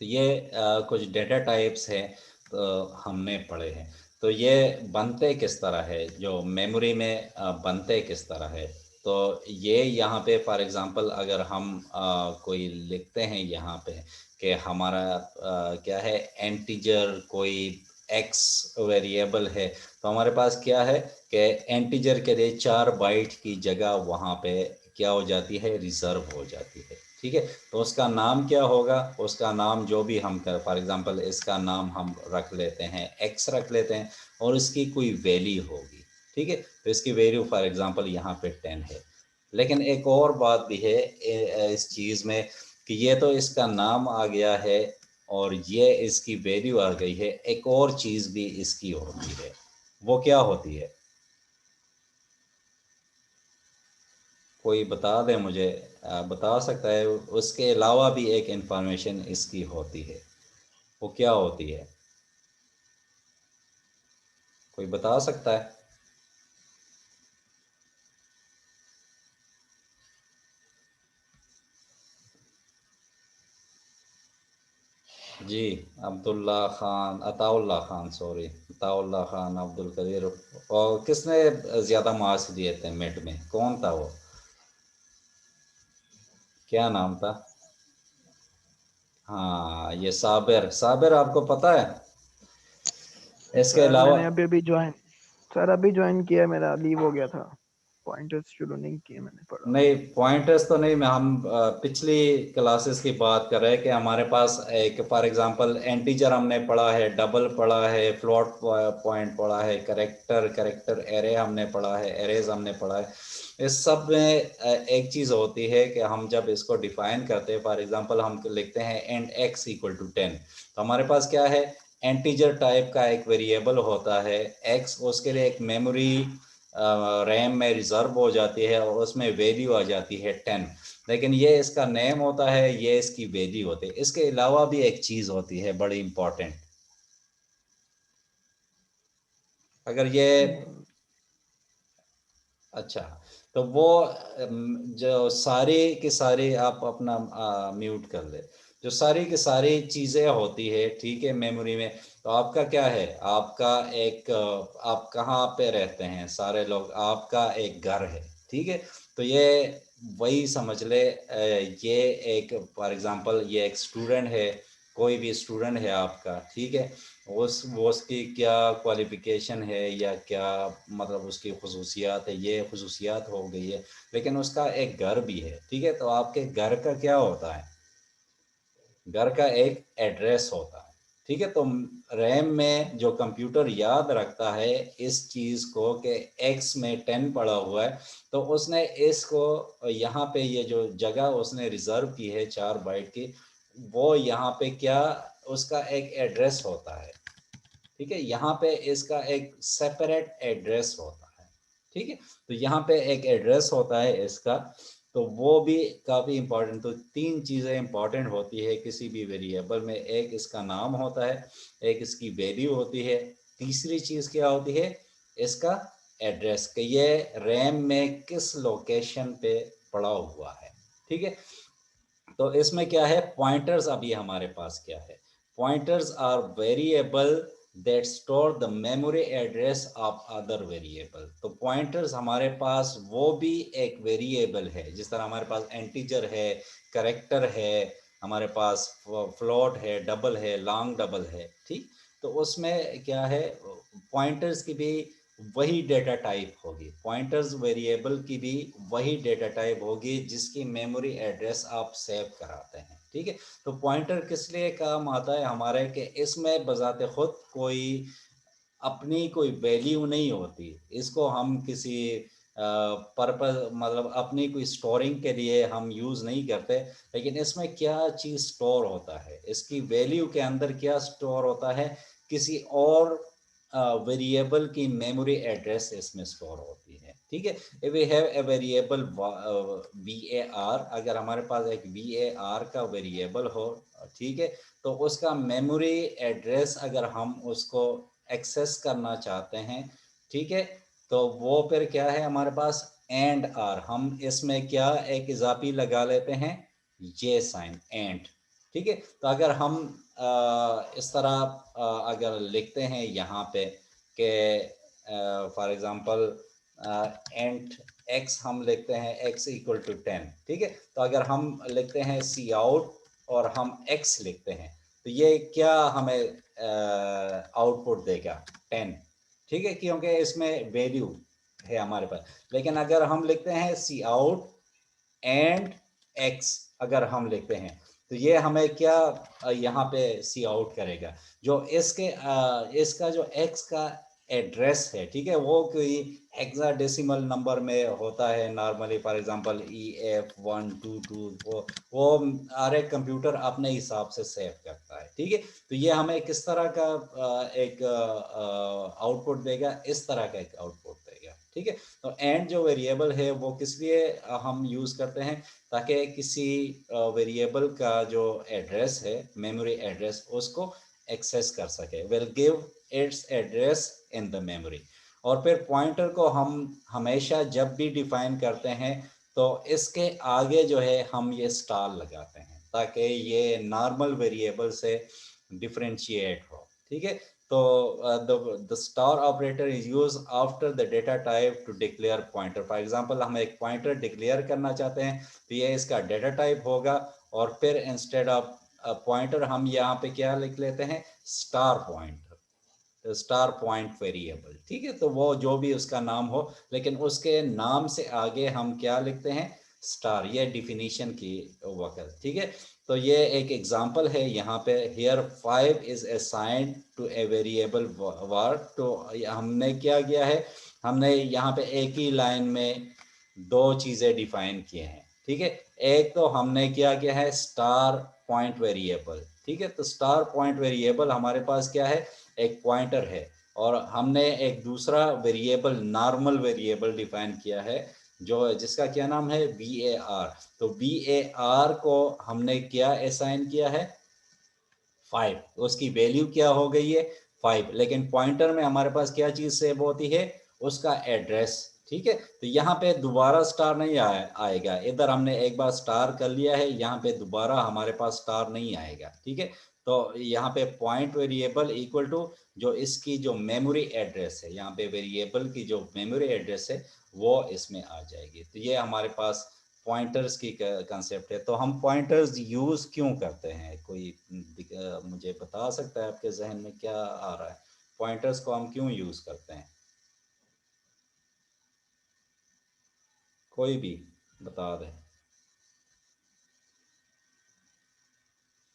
तो ये कुछ डेटा टाइप्स हैं, तो हमने पढ़े हैं। तो ये बनते किस तरह है, जो मेमोरी में बनते किस तरह है। तो ये यहाँ पे फॉर एग्जांपल अगर हम कोई लिखते हैं यहाँ पे कि हमारा क्या है इंटीजर कोई एक्स वेरिएबल है, तो हमारे पास क्या है कि इंटीजर के लिए 4 बाइट की जगह वहाँ पे क्या हो जाती है, रिजर्व हो जाती है। ठीक है, तो उसका नाम क्या होगा, उसका नाम जो भी हम कर, फॉर एग्जांपल इसका नाम हम रख लेते हैं एक्स रख लेते हैं और इसकी कोई वैल्यू होगी। ठीक है, तो इसकी वैल्यू फॉर एग्जांपल यहाँ पे 10 है। लेकिन एक और बात भी है इस चीज़ में कि ये तो इसका नाम आ गया है और ये इसकी वैल्यू आ गई है, एक और चीज़ भी इसकी होती है। वो क्या होती है, कोई बता दे मुझे, बता सकता है? उसके अलावा भी एक इंफॉर्मेशन इसकी होती है, वो क्या होती है, कोई बता सकता है? जी, अब्दुल्ला खान, अताउल्ला खान, सॉरी, अताउल्ला खान, अब्दुल कदीर। और किसने ज़्यादा मार्क्स दिए थे मिड में, कौन था वो, क्या नाम था? हाँ, ये साबिर, साबिर आपको पता है? इसके सर अलावा मैंने अभी अभी ज्वाइन सर अभी ज्वाइन किया, मेरा लीव हो गया था। पॉइंटर्स शुरू नहीं किए मैंने, पढ़ा। नहीं, पॉइंटर्स तो नहीं, मैं हम पिछली क्लासेस की बात कर रहे हैं कि हमारे पास एक फॉर एग्जांपल इंटीजर हमने पढ़ा है, डबल पढ़ा है, फ्लोट पॉइंट पढ़ा है, करेक्टर, करेक्टर एरे हमने पढ़ा है, एरेज हमने पढ़ा है। इस सब में एक चीज़ होती है कि हम जब इसको डिफाइन करते हैं, फॉर एग्जांपल हम लिखते हैं एंड एक्स इक्वल टू 10, तो हमारे पास क्या है, इंटीजर टाइप का एक वेरिएबल होता है एक्स, उसके लिए एक मेमोरी रैम में रिजर्व हो जाती है और उसमें वैल्यू आ जाती है 10। लेकिन ये इसका नेम होता है, ये इसकी वैल्यू होती है। इसके अलावा भी एक चीज़ होती है बड़ी इंपॉर्टेंट, अगर ये, नहीं। अच्छा, तो वो जो सारी की सारी, आप अपना म्यूट कर ले, जो सारी की सारी चीज़ें होती है, ठीक है, मेमोरी में। तो आपका क्या है, आपका एक आप कहाँ पे रहते हैं सारे लोग, आपका एक घर है, ठीक है। तो ये वही समझ ले, ये एक फॉर एग्जांपल ये एक स्टूडेंट है, कोई भी स्टूडेंट है आपका, ठीक है। वो उसकी क्या क्वालिफ़िकेशन है या क्या मतलब उसकी खसूसियात है, ये खसूसियात हो गई है। लेकिन उसका एक घर भी है, ठीक है। तो आपके घर का क्या होता है, घर का एक एड्रेस होता है, ठीक है। तो रैम में जो कंप्यूटर याद रखता है इस चीज़ को कि एक्स में 10 पड़ा हुआ है, तो उसने इसको यहाँ पे ये जो जगह उसने रिज़र्व की है 4 बाइट की, वो यहाँ पे क्या, उसका एक एड्रेस होता है, ठीक है। यहाँ पे इसका एक सेपरेट एड्रेस होता है, ठीक है। तो यहाँ पे एक एड्रेस होता है इसका, तो वो भी काफ़ी इंपॉर्टेंट। तो 3 चीज़ें इंपॉर्टेंट होती है किसी भी वेरिएबल में, एक इसका नाम होता है, एक इसकी वैल्यू होती है, तीसरी चीज़ क्या होती है, इसका एड्रेस, कि ये रैम में किस लोकेशन पे पड़ा हुआ है, ठीक है। तो इसमें क्या है, पॉइंटर्स अभी हमारे पास क्या है, pointers are variable that store the memory address of other variable. तो पॉइंटर्स हमारे पास वो भी एक वेरिएबल है, जिस तरह हमारे पास इंटीजर है, करेक्टर है, हमारे पास फ्लोट है, डबल है, लॉन्ग डबल है, ठीक। तो उसमें क्या है, पॉइंटर्स की भी वही डेटा टाइप होगी, पॉइंटर्स वेरिएबल की भी वही डेटा टाइप होगी जिसकी मेमोरी एड्रेस आप सेव कराते हैं, ठीक है। तो पॉइंटर किस लिए काम आता है हमारे, कि इसमें बजाते खुद कोई अपनी कोई वैल्यू नहीं होती, इसको हम किसी पर्पस मतलब अपनी कोई स्टोरिंग के लिए हम यूज़ नहीं करते। लेकिन इसमें क्या चीज़ स्टोर होता है, इसकी वैल्यू के अंदर क्या स्टोर होता है, किसी और वेरिएबल की मेमोरी एड्रेस इसमें स्टोर होती है, ठीक है। If we have a variable VAR, अगर हमारे पास एक VAR का वेरिएबल हो, ठीक है, तो उसका मेमोरी एड्रेस अगर हम उसको एक्सेस करना चाहते हैं, ठीक है, तो वो फिर क्या है हमारे पास, एंड आर, हम इसमें क्या एक इजाफी लगा लेते हैं, ये साइन एंड, ठीक है। तो अगर हम इस तरह अगर लिखते हैं यहाँ पे कि फॉर एग्जांपल एंड x हम लिखते हैं x इक्वल टू 10, ठीक है। तो अगर हम लिखते हैं सी आउट और हम x लिखते हैं तो ये क्या हमें आउटपुट देगा 10, ठीक है, क्योंकि इसमें वैल्यू है हमारे पास। लेकिन अगर हम लिखते हैं सी आउट एंड x अगर हम लिखते हैं तो ये हमें क्या यहाँ पे सी आउट करेगा, जो इसका जो x का एड्रेस है, ठीक है, वो कोई हेक्साडेसिमल नंबर में होता है नॉर्मली, फॉर एग्जांपल EF122, वो हर एक कंप्यूटर अपने हिसाब से सेव करता है, ठीक है। तो ये हमें किस तरह का एक आउटपुट देगा, इस तरह का एक आउटपुट देगा, ठीक है। तो एंड जो वेरिएबल है वो किस लिए हम यूज़ करते हैं, ताकि किसी वेरिएबल का जो एड्रेस है, मेमोरी एड्रेस, उसको एक्सेस कर सके, will give its address in the memory. और फिर पॉइंटर को हम हमेशा जब भी डिफाइन करते हैं तो इसके आगे जो है हम ये स्टार लगाते हैं ताकि ये नॉर्मल वेरिएबल से डिफरेंशिएट हो, ठीक है। तो the star operator is used after the data type to declare pointer. For example हम एक पॉइंटर डिक्लेयर करना चाहते हैं तो ये इसका डेटा टाइप होगा, और फिर इंस्टेड ऑफ पॉइंटर हम यहाँ पे क्या लिख लेते हैं, star pointer, star point variable, ठीक है। तो वो जो भी उसका नाम हो, लेकिन उसके नाम से आगे हम क्या लिखते हैं, स्टार, ये डिफिनीशन की वक्त, ठीक है। तो ये एक एग्जांपल है यहाँ पे, here 5 is assigned to a variable var। तो हमने क्या किया है, हमने यहाँ पे एक ही लाइन में दो चीज़ें डिफाइन किए हैं, ठीक है। एक तो हमने क्या किया है, स्टार पॉइंट वेरिएबल, ठीक है। तो स्टार पॉइंट वेरिएबल हमारे पास क्या है, एक पॉइंटर है, और हमने एक दूसरा वेरिएबल, नॉर्मल वेरिएबल डिफाइन किया है जो जिसका क्या नाम है, var। तो var को हमने क्या असाइन किया है, 5, उसकी वैल्यू क्या हो गई है, 5। लेकिन पॉइंटर में हमारे पास क्या चीज़ सेव होती है, उसका एड्रेस, ठीक है। तो यहाँ पे दोबारा स्टार नहीं आएगा, इधर हमने एक बार स्टार कर लिया है, यहाँ पे दोबारा हमारे पास स्टार नहीं आएगा, ठीक है। तो यहाँ पे पॉइंट वेरिएबल इक्वल टू जो इसकी जो मेमोरी एड्रेस है, यहाँ पे वेरिएबल की जो मेमोरी एड्रेस है वो इसमें आ जाएगी। तो ये हमारे पास पॉइंटर्स की कंसेप्ट है। तो हम पॉइंटर्स यूज़ क्यों करते हैं, कोई मुझे बता सकता है, आपके जहन में क्या आ रहा है, पॉइंटर्स को हम क्यों यूज़ करते हैं, कोई भी बता दे।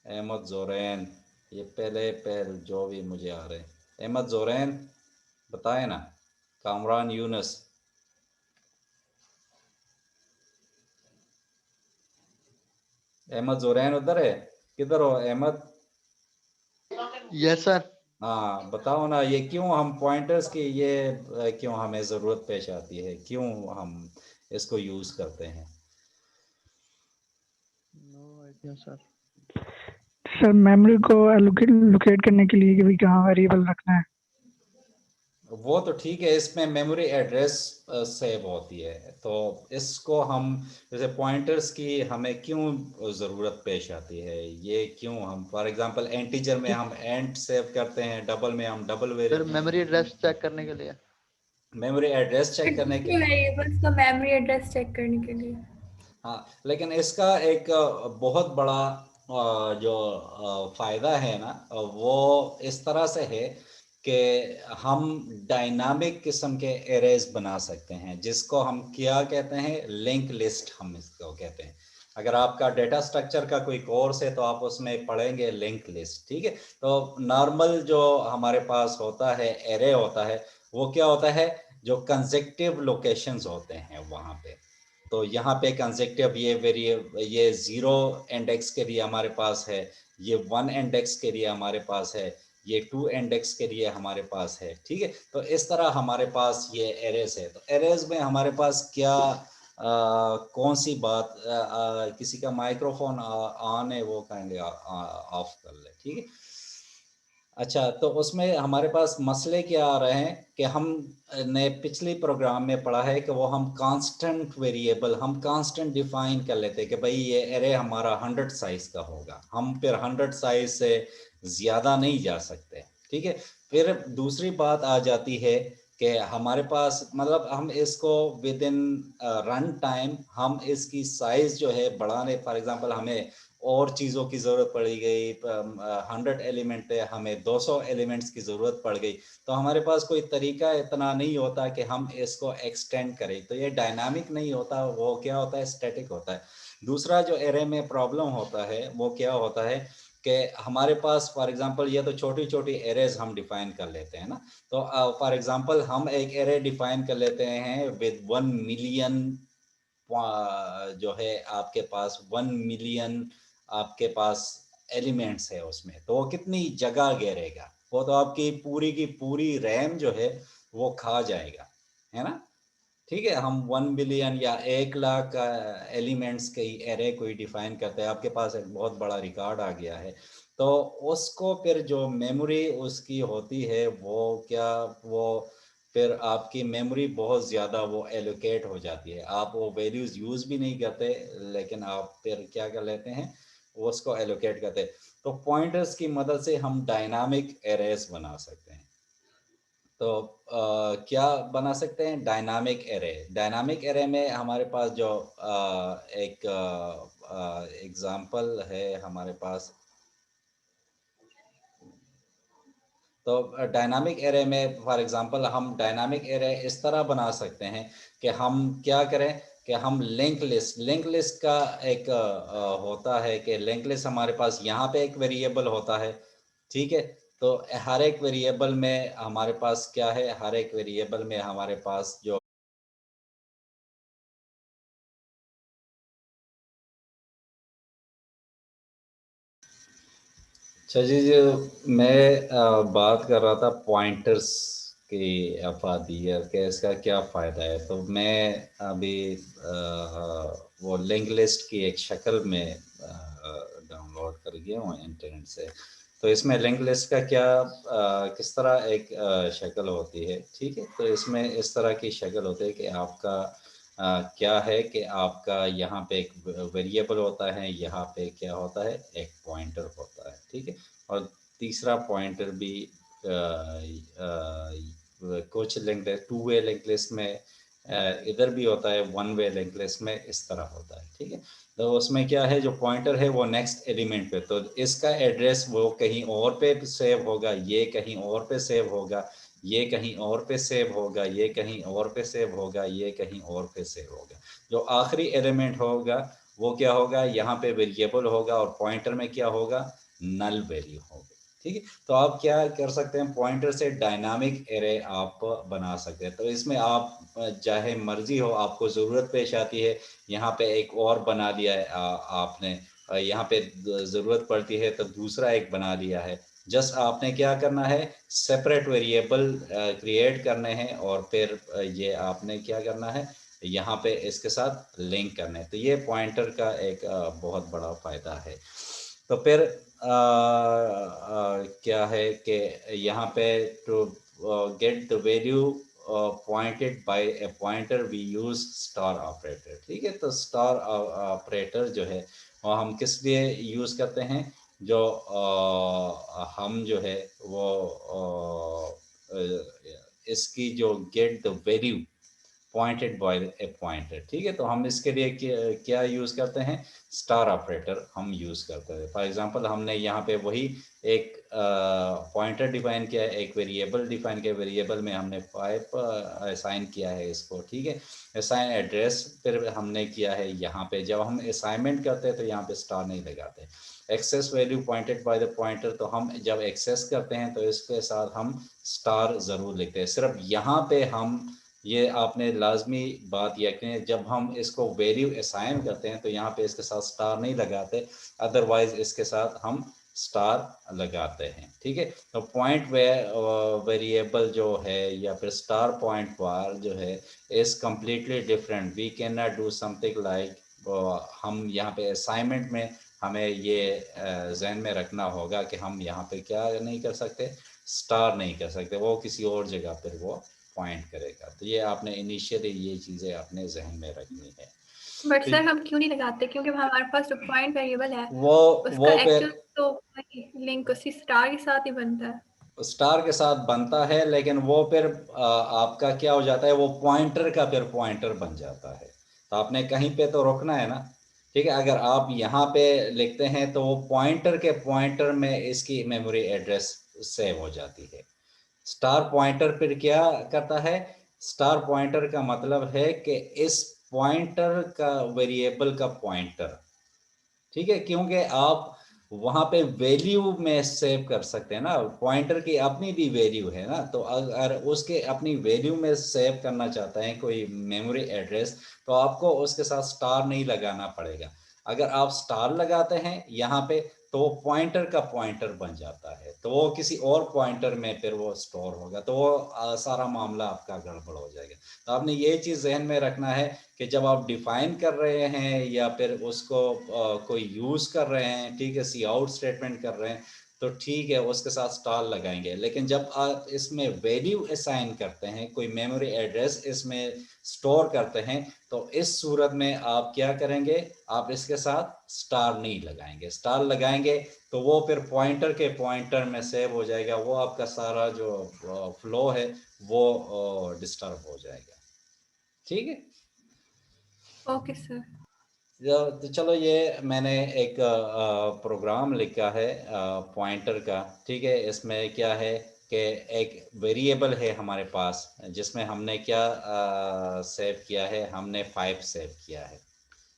अहमद जोरैन, ये पहले जो भी मुझे आ रहे हैं, अहमद जोरैन बताए ना, कामरान यूनस, अहमद जोरैन उधर है, किधर हो अहमद? Yes sir. हाँ बताओ ना, ये क्यों हम पॉइंटर्स की ये क्यों हमें ज़रूरत पेश आती है, क्यों हम इसको यूज़ करते हैं? No idea sir. Sir memory को लोकेट करने के लिए कि भाई कहाँ वेरिएबल रखना है। वो तो ठीक है, इसमें मेमोरी एड्रेस सेव होती है, तो इसको हम जैसे पॉइंटर्स की हमें क्यों ज़रूरत पेश आती है, ये क्यों हम फॉर एग्जांपल इंटीजर में हम एंट सेव करते हैं, डबल में हम double sir memory address check करने के लिए। मेमोरी एड्रेस चेक करने के, वेरिएबल्स का मेमोरी एड्रेस चेक करने के लिए। हाँ, लेकिन इसका एक बहुत बड़ा जो फ़ायदा है ना, वो इस तरह से है कि हम डायनामिक किस्म के एरेज बना सकते हैं, जिसको हम क्या कहते हैं, लिंक लिस्ट हम इसको कहते हैं। अगर आपका डेटा स्ट्रक्चर का कोई कोर्स है तो आप उसमें पढ़ेंगे लिंक लिस्ट, ठीक है। तो नॉर्मल जो हमारे पास होता है, एरे होता है, वो क्या होता है, जो कंसेक्टिव लोकेशंस होते हैं वहाँ पे। तो यहाँ पे कंसेक्टिव ये 0 इंडेक्स के लिए हमारे पास है, ये 1 इंडेक्स के लिए हमारे पास है, ये 2 इंडेक्स के लिए हमारे पास है, ठीक है। तो इस तरह हमारे पास ये एरेज है। तो एरेज में हमारे पास क्या कौन सी बात, किसी का माइक्रोफोन ऑन है, वो काइंडली ऑफ कर ले, ठीक है। अच्छा, तो उसमें हमारे पास मसले क्या आ रहे हैं कि हम ने पिछले प्रोग्राम में पढ़ा है कि वो हम कांस्टेंट वेरिएबल, हम कांस्टेंट डिफाइन कर लेते हैं कि भाई ये एरे हमारा 100 साइज़ का होगा, हम फिर 100 साइज़ से ज़्यादा नहीं जा सकते, ठीक है। फिर दूसरी बात आ जाती है कि हमारे पास मतलब हम इसको विद इन रन टाइम हम इसकी साइज जो है बढ़ाने, फॉर एग्जांपल हमें और चीज़ों की ज़रूरत पड़ गई, 100 एलिमेंट है, हमें 200 एलिमेंट्स की ज़रूरत पड़ गई, तो हमारे पास कोई तरीका इतना नहीं होता कि हम इसको एक्सटेंड करें। तो ये डायनामिक नहीं होता, वो क्या होता है, स्टैटिक होता है। दूसरा जो एरे में प्रॉब्लम होता है वो क्या होता है कि हमारे पास फॉर एग्जांपल ये तो छोटी छोटी एरेज हम डिफाइन कर लेते हैं ना। तो फॉर एग्जांपल हम एक एरे डिफाइन कर लेते हैं विद 1 मिलियन, जो है आपके पास 1 मिलियन आपके पास एलिमेंट्स है उसमें, तो वो कितनी जगह घेरेगा, वो तो आपकी पूरी की पूरी रैम जो है वो खा जाएगा, है ना। ठीक है, हम 1 बिलियन या 1 लाख एलिमेंट्स के एरे कोई डिफाइन करते हैं, आपके पास एक बहुत बड़ा रिकॉर्ड आ गया है, तो उसको फिर जो मेमोरी उसकी होती है वो क्या, वो फिर आपकी मेमोरी बहुत ज़्यादा वो एलोकेट हो जाती है, आप वो वैल्यूज़ यूज़ भी नहीं करते, लेकिन आप फिर क्या कर लेते हैं, उसको एलोकेट करते हैं। तो पॉइंटर्स की मदद से हम डायनामिक एरेस बना सकते हैं। तो क्या बना सकते हैं, डायनामिक एरे। डायनामिक एरे में हमारे पास जो एक एग्जांपल है हमारे पास, तो डायनामिक एरे में फॉर एग्जांपल हम डायनामिक एरे इस तरह बना सकते हैं कि हम क्या करें कि हम लिंक लिस्ट का एक होता है कि लिंक लिस्ट हमारे पास यहाँ पे एक वेरिएबल होता है, ठीक है। तो हर एक वेरिएबल में हमारे पास क्या है, हर एक वेरिएबल में हमारे पास जो अच्छा जी, जो मैं बात कर रहा था पॉइंटर्स की अफादियत के, इसका क्या फ़ायदा है, तो मैं अभी वो लिंक लिस्ट की एक शक्ल में डाउनलोड कर गया हूँ इंटरनेट से। तो इसमें लिंक लिस्ट का क्या किस तरह एक शक्ल होती है, ठीक है। तो इसमें इस तरह की शक्ल होती है कि आपका क्या है कि आपका यहाँ पे एक वेरिएबल होता है, यहाँ पे क्या होता है, एक पॉइंटर होता है, ठीक है। और तीसरा पॉइंटर भी कुछ link two way link list में इधर भी होता है, वन वे लिंक लिस्ट में इस तरह होता है, ठीक है। तो उसमें क्या है, जो पॉइंटर है वो नेक्स्ट एलिमेंट पे, तो इसका एड्रेस वो कहीं और पे सेव होगा, ये कहीं और पे सेव होगा, ये कहीं और पे सेव होगा, ये कहीं और पे सेव होगा, ये कहीं और पे सेव होगा। जो आखिरी एलिमेंट होगा वो क्या होगा, यहाँ पे वेरिएबल होगा, और पॉइंटर में क्या होगा, नल वैल्यू होगी, ठीक है। तो आप क्या कर सकते हैं, पॉइंटर से डायनामिक एरे आप बना सकते हैं। तो इसमें आप चाहे मर्जी हो, आपको ज़रूरत पेश आती है, यहाँ पे एक और बना दिया है आपने, यहाँ पे ज़रूरत पड़ती है तो दूसरा एक बना दिया है। जस्ट आपने क्या करना है, सेपरेट वेरिएबल क्रिएट करने हैं, और फिर ये आपने क्या करना है, यहाँ पे इसके साथ लिंक करने हैं। तो ये पॉइंटर का एक बहुत बड़ा फ़ायदा है। तो फिर क्या है कि यहाँ पे to get the value pointed by a pointer we use star operator, ठीक है। तो स्टार ऑपरेटर जो है वो हम किस लिए यूज़ करते हैं, जो हम जो है वो इसकी जो gate the value pointed by a pointer, ठीक है। तो हम इसके लिए क्या यूज़ करते हैं, स्टार ऑपरेटर हम यूज़ करते हैं। फॉर एग्जांपल हमने यहाँ पे वही एक पॉइंटर डिफाइन किया है, एक वेरिएबल डिफाइन किया, वेरिएबल में हमने 5 असाइन किया है इसको, ठीक है। असाइन एड्रेस फिर हमने किया है यहाँ पे, जब हम असाइनमेंट करते हैं तो यहाँ पे स्टार नहीं लगाते। Access value pointed by the pointer, तो हम जब एक्सेस करते हैं तो इसके साथ हम स्टार ज़रूर लिखते हैं। सिर्फ यहाँ पे हम, ये आपने लाजमी बात यह कि जब हम इसको वैल्यू असाइन करते हैं तो यहाँ पे इसके साथ स्टार नहीं लगाते, अदरवाइज इसके साथ हम स्टार लगाते हैं, ठीक है। तो पॉइंट वेरिएबल जो है या फिर स्टार पॉइंट बार जो है is completely different, we can not do something like, हम यहाँ पे असाइनमेंट में हमें ये जहन में रखना होगा कि हम यहाँ पे क्या नहीं कर सकते, स्टार नहीं कर सकते, वो किसी और जगह पर वो पॉइंट करेगा। तो ये आपने इनिशियली ये चीज़ें अपने जहन में रखनी है। बट तो सर हम क्यों नहीं लगाते, क्योंकि हमारे पास जो पॉइंट वेरिएबल है वो उसका फिर एक्चुअल तो लिंक उसी स्टार के साथ ही बनता है। स्टार के साथ बनता है, लेकिन वो फिर आपका क्या हो जाता है, वो पॉइंटर का फिर पॉइंटर बन जाता है। तो आपने कहीं पे तो रोकना है ना, ठीक है। अगर आप यहाँ पे लिखते हैं तो वो पॉइंटर के पॉइंटर में इसकी मेमोरी एड्रेस सेव हो जाती है। स्टार पॉइंटर फिर क्या करता है, स्टार पॉइंटर का मतलब है कि इस पॉइंटर का वेरिएबल का पॉइंटर, ठीक है, क्योंकि आप वहां पे वैल्यू में सेव कर सकते हैं ना, पॉइंटर की अपनी भी वैल्यू है ना। तो अगर उसके अपनी वैल्यू में सेव करना चाहते हैं कोई मेमोरी एड्रेस, तो आपको उसके साथ स्टार नहीं लगाना पड़ेगा। अगर आप स्टार लगाते हैं यहाँ पे, तो वो पॉइंटर का पॉइंटर बन जाता है, तो वो किसी और पॉइंटर में फिर वो स्टोर होगा, तो वो सारा मामला आपका गड़बड़ हो जाएगा। तो आपने ये चीज़ जहन में रखना है कि जब आप डिफाइन कर रहे हैं या फिर उसको कोई यूज़ कर रहे हैं, ठीक है, सी आउट स्टेटमेंट कर रहे हैं, तो ठीक है उसके साथ स्टार लगाएंगे। लेकिन जब आप इसमें वैल्यू असाइन करते हैं, कोई मेमोरी एड्रेस इसमें स्टोर करते हैं, तो इस सूरत में आप क्या करेंगे, आप इसके साथ स्टार नहीं लगाएंगे। स्टार लगाएंगे तो वो फिर पॉइंटर के पॉइंटर में सेव हो जाएगा, वो आपका सारा जो फ्लो है वो डिस्टर्ब हो जाएगा, ठीक है। Okay sir. तो चलो, ये मैंने एक प्रोग्राम लिखा है पॉइंटर का, ठीक है। इसमें क्या है कि एक वेरिएबल है हमारे पास, जिसमें हमने क्या सेव किया है, हमने 5 सेव किया है।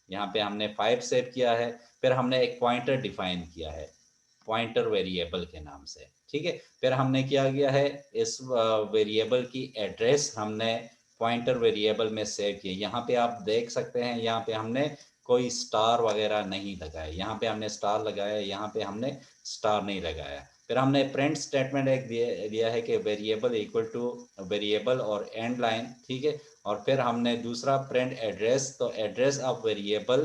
यहाँ पे हमने 5 सेव किया है, फिर हमने एक पॉइंटर डिफाइन किया है पॉइंटर वेरिएबल के नाम से, ठीक है। फिर हमने क्या किया है, इस वेरिएबल की एड्रेस हमने पॉइंटर वेरिएबल में सेव किए। यहाँ पे आप देख सकते हैं, यहाँ पे हमने कोई स्टार वगैरह नहीं लगाया, यहाँ पे हमने स्टार लगाया, यहाँ पे हमने स्टार नहीं लगाया। फिर हमने प्रिंट स्टेटमेंट एक दिया है कि वेरिएबल इक्वल टू वेरिएबल और एंड लाइन, ठीक है। और फिर हमने दूसरा प्रिंट एड्रेस, तो एड्रेस ऑफ वेरिएबल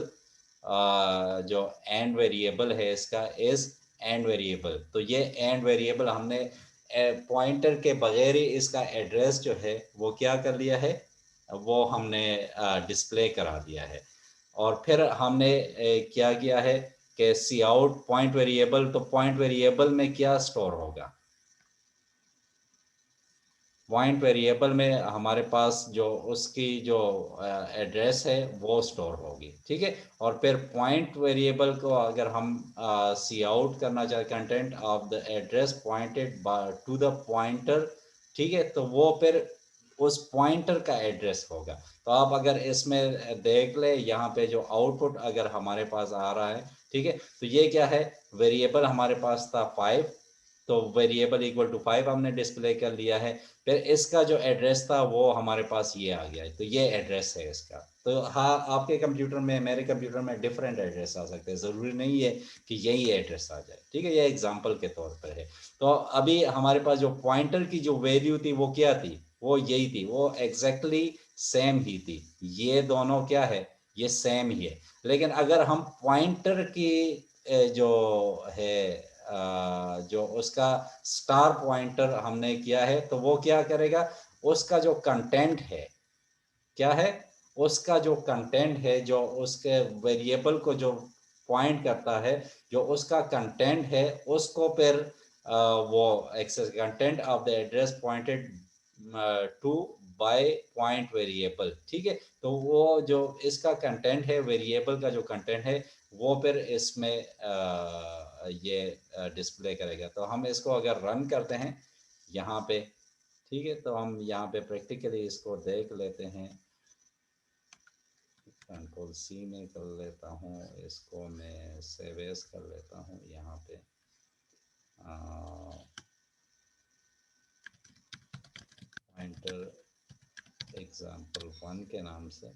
जो एंड वेरिएबल है इसका इज एंड वेरिएबल। तो ये एंड वेरिएबल हमने पॉइंटर के बगैर ही इसका एड्रेस जो है वो क्या कर लिया है, वो हमने डिस्प्ले करा दिया है। और फिर हमने क्या किया है कि सी आउट पॉइंट वेरिएबल, तो पॉइंट वेरिएबल में क्या स्टोर होगा, पॉइंट वेरिएबल में हमारे पास जो उसकी जो एड्रेस है वो स्टोर होगी, ठीक है। और फिर पॉइंट वेरिएबल को अगर हम सी आउट करना चाहे, content of the address pointed to the pointer, ठीक है, तो वो फिर उस पॉइंटर का एड्रेस होगा। तो आप अगर इसमें देख ले, यहाँ पे जो आउटपुट अगर हमारे पास आ रहा है, ठीक है, तो ये क्या है, वेरिएबल हमारे पास था 5, तो वेरिएबल इक्वल टू 5 हमने डिस्प्ले कर लिया है। फिर इसका जो एड्रेस था वो हमारे पास ये आ गया है, तो ये एड्रेस है इसका। तो हाँ, आपके कंप्यूटर में, मेरे कंप्यूटर में डिफरेंट एड्रेस आ सकते हैं, ज़रूरी नहीं है कि यही एड्रेस आ जाए, ठीक है। ये एग्जांपल के तौर पर है। तो अभी हमारे पास जो पॉइंटर की जो वैल्यू थी वो क्या थी, वो यही थी, वो एग्जैक्टली सेम ही थी। ये दोनों क्या है, ये सेम ही है। लेकिन अगर हम पॉइंटर की जो है जो उसका स्टार पॉइंटर हमने किया है, तो वो क्या करेगा, उसका जो कंटेंट है, क्या है, उसका जो कंटेंट है, जो उसके वेरिएबल को जो पॉइंट करता है, जो उसका कंटेंट है, उसको फिर वो access content of the address pointed to by point variable, ठीक है। तो वो जो इसका कंटेंट है, वेरिएबल का जो कंटेंट है, वो फिर इसमें ये डिस्प्ले करेगा। तो हम इसको अगर रन करते हैं यहाँ पे, ठीक है, तो हम यहाँ पे प्रैक्टिकली इसको देख लेते हैं। कंट्रोल सी में कर लेता हूँ, इसको मैं सेव एज कर लेता हूँ यहाँ पे पॉइंटर एग्जाम्पल1 के नाम से,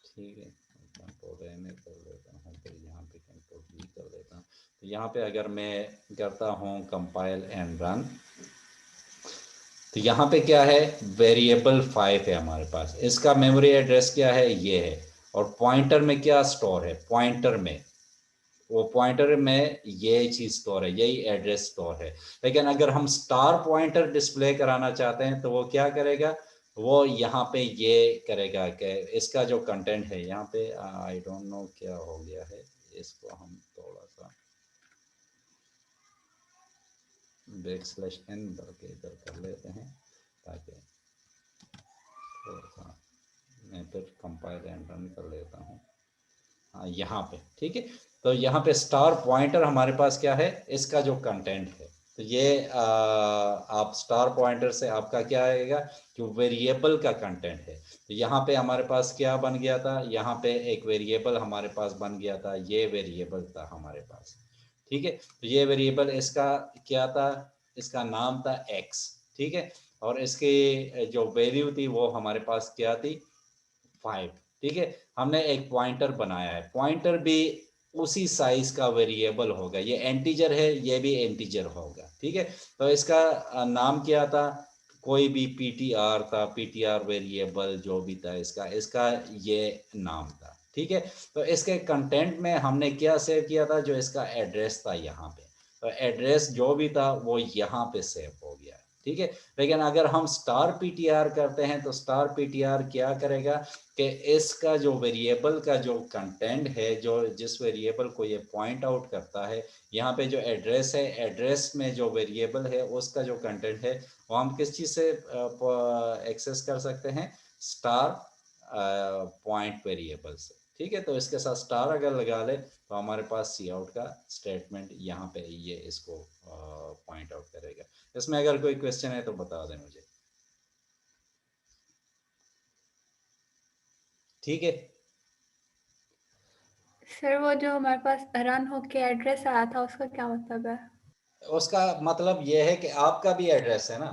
ठीक है। कंट्रोल ए में कर लेता हूँ, फिर यहाँ पे कंट्रोल बी कर लेता हूँ। तो यहाँ पे अगर मैं करता हूँ कंपाइल एंड रन, तो यहाँ पे क्या है, वेरिएबल 5 है हमारे पास, इसका मेमोरी एड्रेस क्या है, ये है। और पॉइंटर में क्या स्टोर है, पॉइंटर में, वो पॉइंटर में ये चीज स्टोर है, यही एड्रेस स्टोर है। लेकिन अगर हम स्टार पॉइंटर डिस्प्ले कराना चाहते हैं, तो वो क्या करेगा, वो यहाँ पे ये करेगा कि इसका जो कंटेंट है यहाँ पे, आई डोंट नो क्या हो गया है, इसको हम थोड़ा सा बैकस्लैश n डाल के इधर कर लेते हैं ताकि थोड़ा सा, मैं फिर कंपाइल एंड रन कर लेता हूँ। हाँ यहाँ पे ठीक है। तो यहाँ पे स्टार पॉइंटर हमारे पास क्या है, इसका जो कंटेंट है, तो ये आप स्टार पॉइंटर से आपका क्या आएगा, जो वेरिएबल का कंटेंट है। तो यहाँ पे हमारे पास क्या बन गया था, यहाँ पे एक वेरिएबल हमारे पास बन गया था, ये वेरिएबल था हमारे पास, ठीक है। तो ये वेरिएबल इसका क्या था, इसका नाम था x, ठीक है। और इसकी जो वैल्यू थी वो हमारे पास क्या थी, 5, ठीक है। हमने एक पॉइंटर बनाया है, पॉइंटर भी उसी साइज का वेरिएबल होगा, ये इंटीजर है, ये भी इंटीजर होगा, ठीक है। तो इसका नाम क्या था, कोई भी ptr था, ptr वेरिएबल जो भी था इसका इसका ये नाम था, ठीक है। तो इसके कंटेंट में हमने क्या सेव किया था, जो इसका एड्रेस था यहाँ पे, तो एड्रेस जो भी था वो यहाँ पे सेव हो गया, ठीक है। लेकिन अगर हम स्टार ptr करते हैं तो स्टार ptr क्या करेगा कि इसका जो वेरिएबल का जो कंटेंट है, जो जिस वेरिएबल को ये पॉइंट आउट करता है, यहाँ पे जो एड्रेस है, एड्रेस में जो वेरिएबल है उसका जो कंटेंट है वो हम किस चीज़ से एक्सेस कर सकते हैं, स्टार पॉइंट वेरिएबल से, ठीक है। तो इसके साथ स्टार अगर लगा ले तो हमारे पास सी आउट का स्टेटमेंट यहाँ पे ये इसको पॉइंट आउट करेगा। इसमें अगर कोई क्वेश्चन है तो बता दें मुझे, ठीक है। सर वो जो हमारे पास रन होके एड्रेस आया था उसका क्या मतलब है? उसका मतलब ये है कि आपका भी एड्रेस है ना,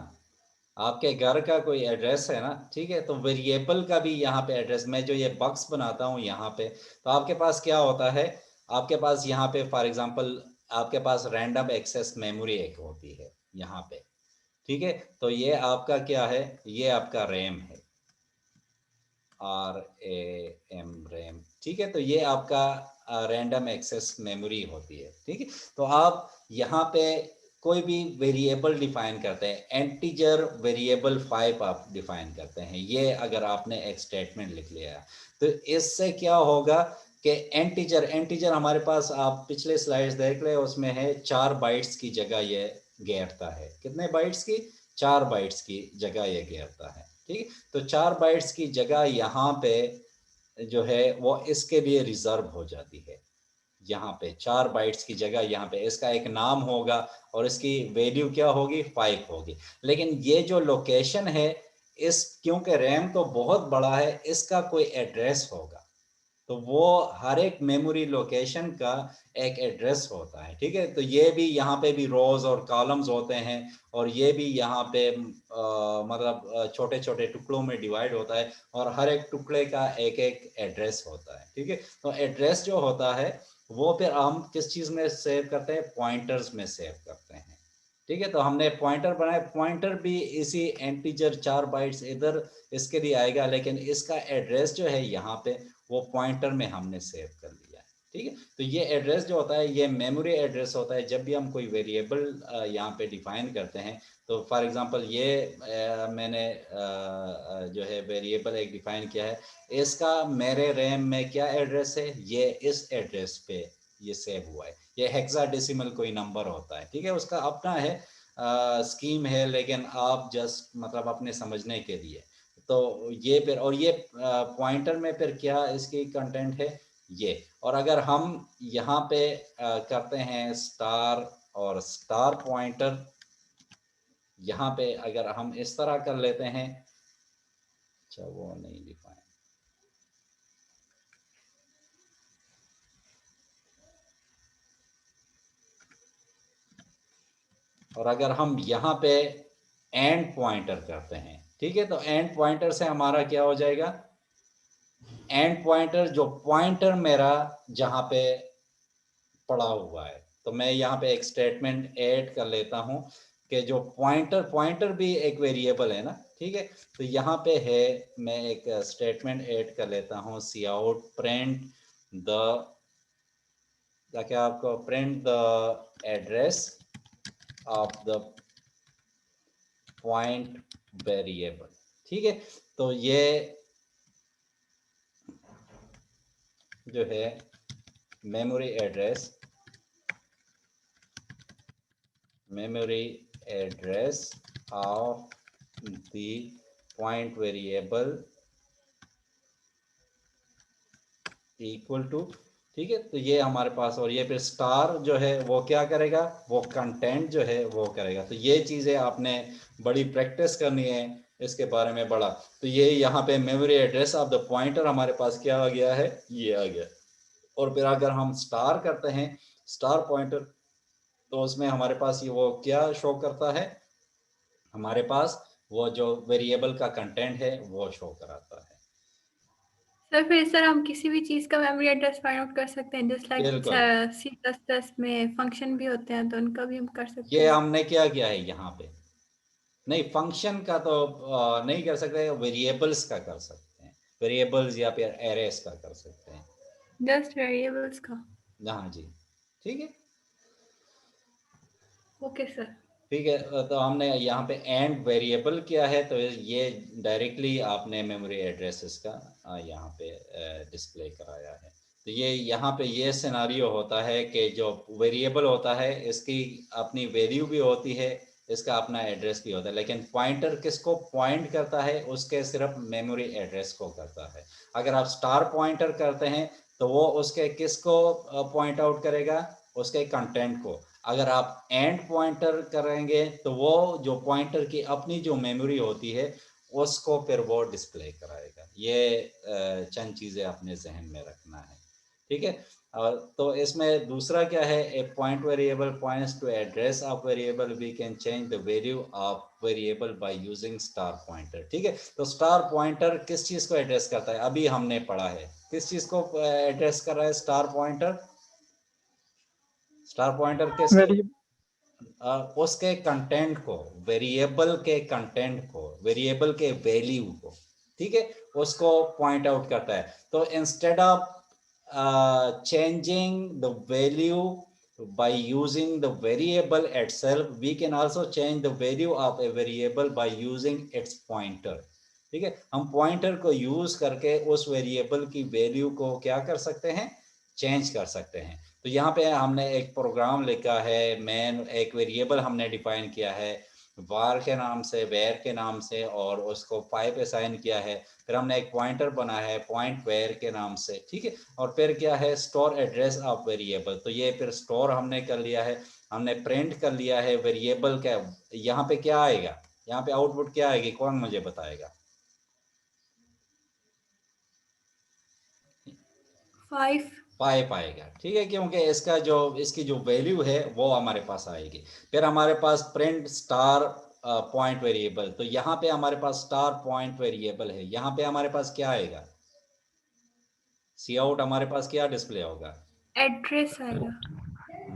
आपके घर का कोई एड्रेस है ना, ठीक है। तो वेरिएबल का भी यहाँ पे एड्रेस, मैं जो ये बॉक्स बनाता हूँ यहाँ पे, तो आपके पास क्या होता है, आपके पास यहाँ पे फॉर एग्जांपल आपके पास रैंडम एक्सेस मेमोरी एक होती है यहाँ पे, ठीक है। तो ये आपका क्या है, ये आपका रैम है, RAM रैम, ठीक है। तो ये आपका रैंडम एक्सेस मेमोरी होती है, ठीक है। तो आप यहाँ पे कोई भी वेरिएबल डिफाइन करते हैं, इंटीजर वेरिएबल 5 आप डिफाइन करते हैं, ये अगर आपने एक स्टेटमेंट लिख लिया तो इससे क्या होगा कि इंटीजर हमारे पास, आप पिछले स्लाइड्स देख ले, उसमें है 4 बाइट्स की जगह ये घेरता है, कितने बाइट्स की, 4 बाइट्स की जगह ये घेरता है, ठीक है। तो 4 बाइट्स की जगह यहाँ पे जो है वो इसके लिए रिजर्व हो जाती है, यहाँ पे 4 बाइट्स की जगह यहाँ पे इसका एक नाम होगा और इसकी वैल्यू क्या होगी, 5 होगी। लेकिन ये जो लोकेशन है, इस क्योंकि रैम तो बहुत बड़ा है, इसका कोई एड्रेस होगा, तो वो हर एक मेमोरी लोकेशन का एक एड्रेस होता है, ठीक है। तो ये भी यहाँ पे भी रोज और कॉलम्स होते हैं, और ये भी यहाँ पे मतलब छोटे छोटे टुकड़ों में डिवाइड होता है, और हर एक टुकड़े का एक एक एड्रेस होता है, ठीक है। तो एड्रेस जो होता है वो फिर हम किस चीज़ में सेव करते हैं, पॉइंटर्स में सेव करते हैं, ठीक है। तो हमने पॉइंटर बनाया, पॉइंटर भी इसी इंटीजर 4 बाइट्स इधर इसके लिए आएगा, लेकिन इसका एड्रेस जो है यहाँ पे वो पॉइंटर में हमने सेव कर लिया है, ठीक है। तो ये एड्रेस जो होता है ये मेमोरी एड्रेस होता है। जब भी हम कोई वेरिएबल यहाँ पे डिफाइन करते हैं, तो फॉर एग्जांपल ये मैंने जो है वेरिएबल एक डिफाइन किया है, इसका मेरे रैम में क्या एड्रेस है, ये इस एड्रेस पे ये सेव हुआ है, ये हेक्साडेसिमल कोई नंबर होता है, ठीक है। उसका अपना है स्कीम है, लेकिन आप जस्ट मतलब अपने समझने के लिए, तो ये फिर, और ये पॉइंटर में फिर क्या इसकी कंटेंट है ये। और अगर हम यहाँ पे करते हैं स्टार और स्टार पॉइंटर, यहाँ पे अगर हम इस तरह कर लेते हैं, अच्छा वो नहीं डिफाइन, और अगर हम यहाँ पे एंड पॉइंटर करते हैं, ठीक है। तो एंड पॉइंटर से हमारा क्या हो जाएगा, एंड पॉइंटर जो पॉइंटर मेरा जहाँ पे पड़ा हुआ है, तो मैं यहाँ पे एक स्टेटमेंट ऐड कर लेता हूँ कि जो पॉइंटर भी एक वेरिएबल है ना, ठीक है। तो यहाँ पे है, मैं एक स्टेटमेंट ऐड कर लेता हूँ, सी आउट प्रिंट द, ताकि आपको print the address of the point variable, ठीक है। तो ये जो है memory address of the point variable equal to, ठीक है। तो ये हमारे पास, और ये फिर स्टार जो है वो क्या करेगा, वो कंटेंट जो है वो करेगा। तो ये चीज़ें आपने बड़ी प्रैक्टिस करनी है इसके बारे में बड़ा। तो ये यहाँ पे memory address of the pointer हमारे पास क्या आ गया है, ये आ गया। और फिर अगर हम स्टार करते हैं स्टार पॉइंटर, तो उसमें हमारे पास ये वो क्या शो करता है, हमारे पास वो जो वेरिएबल का कंटेंट है वो शो कराता है। सर फिर सर हम किसी भी चीज का मेमोरी एड्रेस फाइंड आउट कर सकते हैं, जस्ट लाइक बिल्कुल, C++ में फंक्शन भी होते हैं तो उनका भी हम कर सकते ये हैं। हमने क्या किया है यहाँ पे, नहीं फंक्शन का तो नहीं कर सकते, वेरिएबल्स का कर सकते हैं, वेरिएबल्स या फिर एरेस का कर सकते हैं। जस्ट वेरिएबल्स का। हाँ जी, ठीक है, ओके सर। ठीक है। तो हमने यहाँ पे एंड वेरिएबल किया है, तो ये डायरेक्टली आपने मेमोरी एड्रेसेस का यहाँ पे डिस्प्ले कराया है। तो ये यहाँ पे ये सिनारियो होता है कि जो वेरिएबल होता है इसकी अपनी वैल्यू भी होती है, इसका अपना एड्रेस भी होता है, लेकिन पॉइंटर किसको पॉइंट करता है, उसके सिर्फ मेमोरी एड्रेस को करता है। अगर आप स्टार पॉइंटर करते हैं तो वो उसके किसको पॉइंट आउट करेगा, उसके कंटेंट को। अगर आप एंड पॉइंटर करेंगे तो वो जो पॉइंटर की अपनी जो मेमोरी होती है उसको फिर वो डिस्प्ले कराएगा। ये चंद चीज़ें अपने जहन में रखना है, ठीक है। तो इसमें दूसरा क्या है, A point variable points to address of variable, we can change the value of variable by using star pointer, ठीक है। तो स्टार पॉइंटर किस चीज़ को एड्रेस करता है, अभी हमने पढ़ा है किस चीज़ को एड्रेस कर रहा है स्टार पॉइंटर। स्टार पॉइंटर किसके, वेरी उसके कंटेंट को, वेरिएबल के कंटेंट को, वेरिएबल के वैल्यू को, ठीक है, उसको पॉइंट आउट करता है। तो instead of changing the value by using the variable itself, we can also change the value of a variable by using its pointer, ठीक है। हम पॉइंटर को यूज करके उस वेरिएबल की वैल्यू को क्या कर सकते हैं, चेंज कर सकते हैं। तो यहाँ पे हमने एक प्रोग्राम लिखा है, मेन एक वेरिएबल हमने डिफाइन किया है var के नाम से, where के नाम से, और उसको 5 असाइन किया है। फिर हमने एक पॉइंटर बना है पॉइंट where के नाम से, ठीक है। और फिर क्या है, स्टोर एड्रेस ऑफ वेरिएबल। तो ये फिर स्टोर हमने कर लिया है, हमने प्रिंट कर लिया है वेरिएबल का। यहाँ पे क्या आएगा, यहाँ पे आउटपुट क्या आएगी, कौन मुझे बताएगा। 5 आएगा, ठीक है, क्योंकि इसका जो इसकी जो वैल्यू है वो हमारे पास आएगी। फिर हमारे पास प्रिंट स्टार पॉइंट वेरिएबल, तो यहाँ पे हमारे पास स्टार पॉइंट वेरिएबल है, यहाँ पे हमारे पास क्या आएगा, सी आउट हमारे पास क्या डिस्प्ले होगा, एड्रेस आएगा।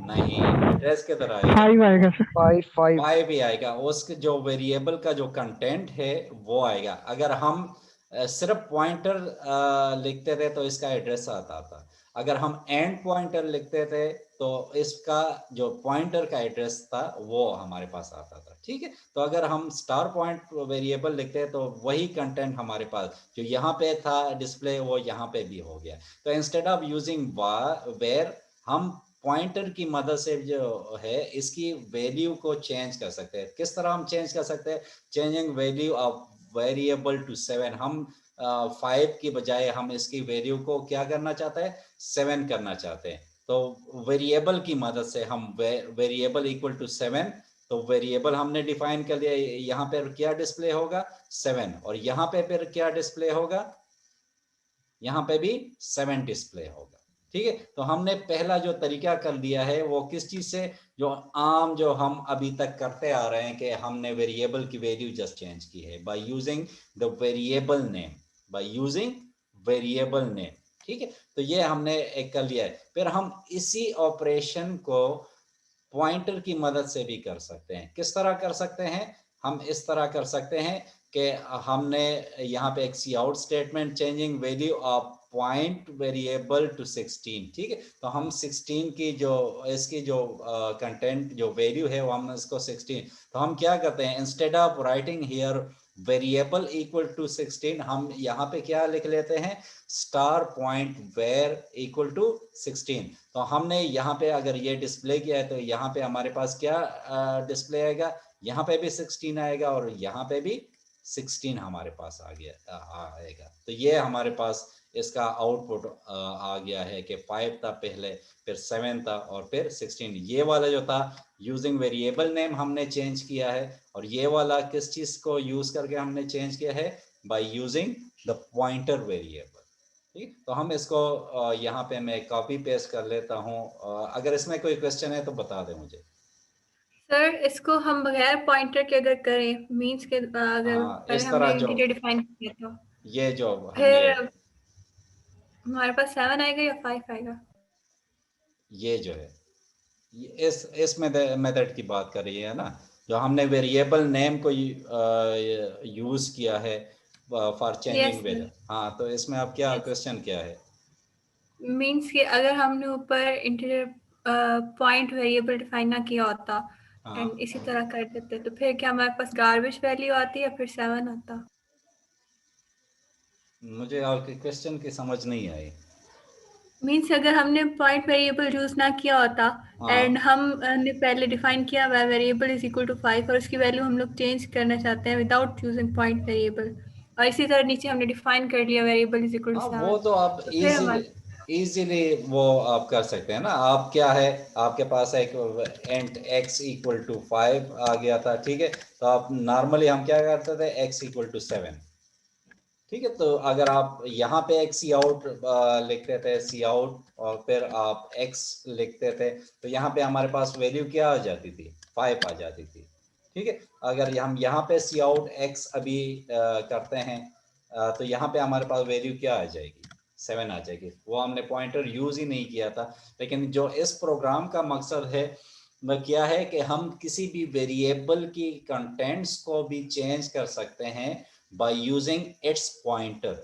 नहीं एड्रेस की तरह आएगा, 5 आएगा सर। 5 ही आएगा। उसके जो वेरिएबल का जो कंटेंट है वो आएगा। अगर हम सिर्फ पॉइंटर लिखते थे तो इसका एड्रेस आता था, अगर हम एंड पॉइंटर लिखते थे तो इसका जो पॉइंटर का एड्रेस था वो हमारे पास आता था, ठीक है। तो अगर हम स्टार पॉइंट वेरिएबल लिखते हैं तो वही कंटेंट हमारे पास जो यहाँ पे था डिस्प्ले वो यहाँ पे भी हो गया। तो इंस्टेड ऑफ यूजिंग वेयर, हम पॉइंटर की मदद से जो है इसकी वैल्यू को चेंज कर सकते हैं। किस तरह हम चेंज कर सकते हैं, changing value of variable to 7। हम 5 की बजाय हम इसकी वैल्यू को क्या करना चाहते हैं, 7 करना चाहते हैं। तो वेरिएबल की मदद से हम वेरिएबल इक्वल टू 7, तो वेरिएबल हमने डिफाइन कर लिया, यहाँ पे क्या डिस्प्ले होगा 7, और यहाँ पे फिर क्या डिस्प्ले होगा, यहाँ पे भी 7 डिस्प्ले होगा, ठीक है। तो हमने पहला जो तरीका कर दिया है वो किस चीज से, जो आम जो हम अभी तक करते आ रहे हैं कि हमने वेरिएबल की वैल्यू जस्ट चेंज की है by using the variable name, by using variable name, ठीक है। तो ये हमने एक कर लिया है। फिर हम इसी ऑपरेशन को पॉइंटर की मदद से भी कर सकते हैं। किस तरह कर सकते हैं, हम इस तरह कर सकते हैं कि हमने यहाँ पे एक cout statement, changing value of point variable to 16, ठीक है। तो हम 16 की जो इसकी जो कंटेंट जो वैल्यू है वो हम इसको 16, तो हम क्या करते हैं, instead of writing here variable equal to 16, हम यहाँ पे क्या लिख लेते हैं, star point var equal to 16। तो हमने यहाँ पे अगर ये डिस्प्ले किया है तो यहाँ पे हमारे पास क्या डिस्प्ले आएगा, यहाँ पे भी 16 आएगा और यहाँ पे भी 16 हमारे पास आ गया आएगा। तो ये हमारे पास इसका आउटपुट आ गया है कि 5 था पहले, फिर 7 था और फिर 16। ये वाला जो था यूजिंग वेरिएबल नेम हमने चेंज किया है, और ये वाला किस चीज को यूज करके हमने चेंज किया है, by using the pointer variable. ठीक, तो हम इसको यहाँ पे मैं कॉपी पेस्ट कर लेता हूँ। अगर इसमें कोई क्वेश्चन है तो बता दें मुझे। सर इसको हम बगैर पॉइंटर के अगर करें, मींस के अगर पहले इस हमने तरह जो इंटीजर डिफाइन किया तो ये जो हमने फिर हमारे पास 7 आएगा या 5 आएगा? ये जो है इस मेथड की बात कर रही है ना, जो हमने वेरिएबल नेम को यूज किया है फॉर यस चेंजिंग वेरिएबल। हाँ, तो इसमें अब क्या क्वेश्चन क्या है? मींस कि अगर हमने ऊपर इंटीजर पॉइंट वेरिएबल डिफाइन ना किया होता हाँ, एंड इसी तरह कर देते तो फिर क्या हमारे पास गार्बेज वैल्यू आती या फिर 7 आता? मुझे आपके क्वेश्चन की समझ नहीं आई। मींस अगर हमने पॉइंट वेरिएबल यूज ना किया होता एंड हाँ, हमने पहले डिफाइन किया हुआ वेरिएबल इज इक्वल टू 5 और उसकी वैल्यू हम लोग चेंज करना चाहते हैं विदाउट यूजिंग पॉइंट वेरिएबल, और इसी तरह नीचे हमने डिफाइन कर लिया वेरिएबल इज इक्वल टू हाँ, 7, वो तो आप तो फिर हमारे इजीली वो आप कर सकते हैं ना। आप क्या है, आपके पास एक एंट x इक्वल टू 5 आ गया था, ठीक है। तो आप नॉर्मली हम क्या करते थे, x इक्वल टू 7, ठीक है। तो अगर आप यहाँ पे एक सी आउट लिखते थे, सी आउट, और फिर आप x लिखते थे, तो यहाँ पे हमारे पास वैल्यू क्या आ जाती थी, 5 आ जाती थी, ठीक है। अगर हम यहाँ पे सी आउट x अभी करते हैं तो यहाँ पे हमारे पास वैल्यू क्या आ जाएगी, 7 आ जाएगी। वो हमने पॉइंटर यूज ही नहीं किया था। लेकिन जो इस प्रोग्राम का मकसद है वह क्या है कि हम किसी भी वेरिएबल की कंटेंट्स को भी चेंज कर सकते हैं बाय यूजिंग इट्स पॉइंटर,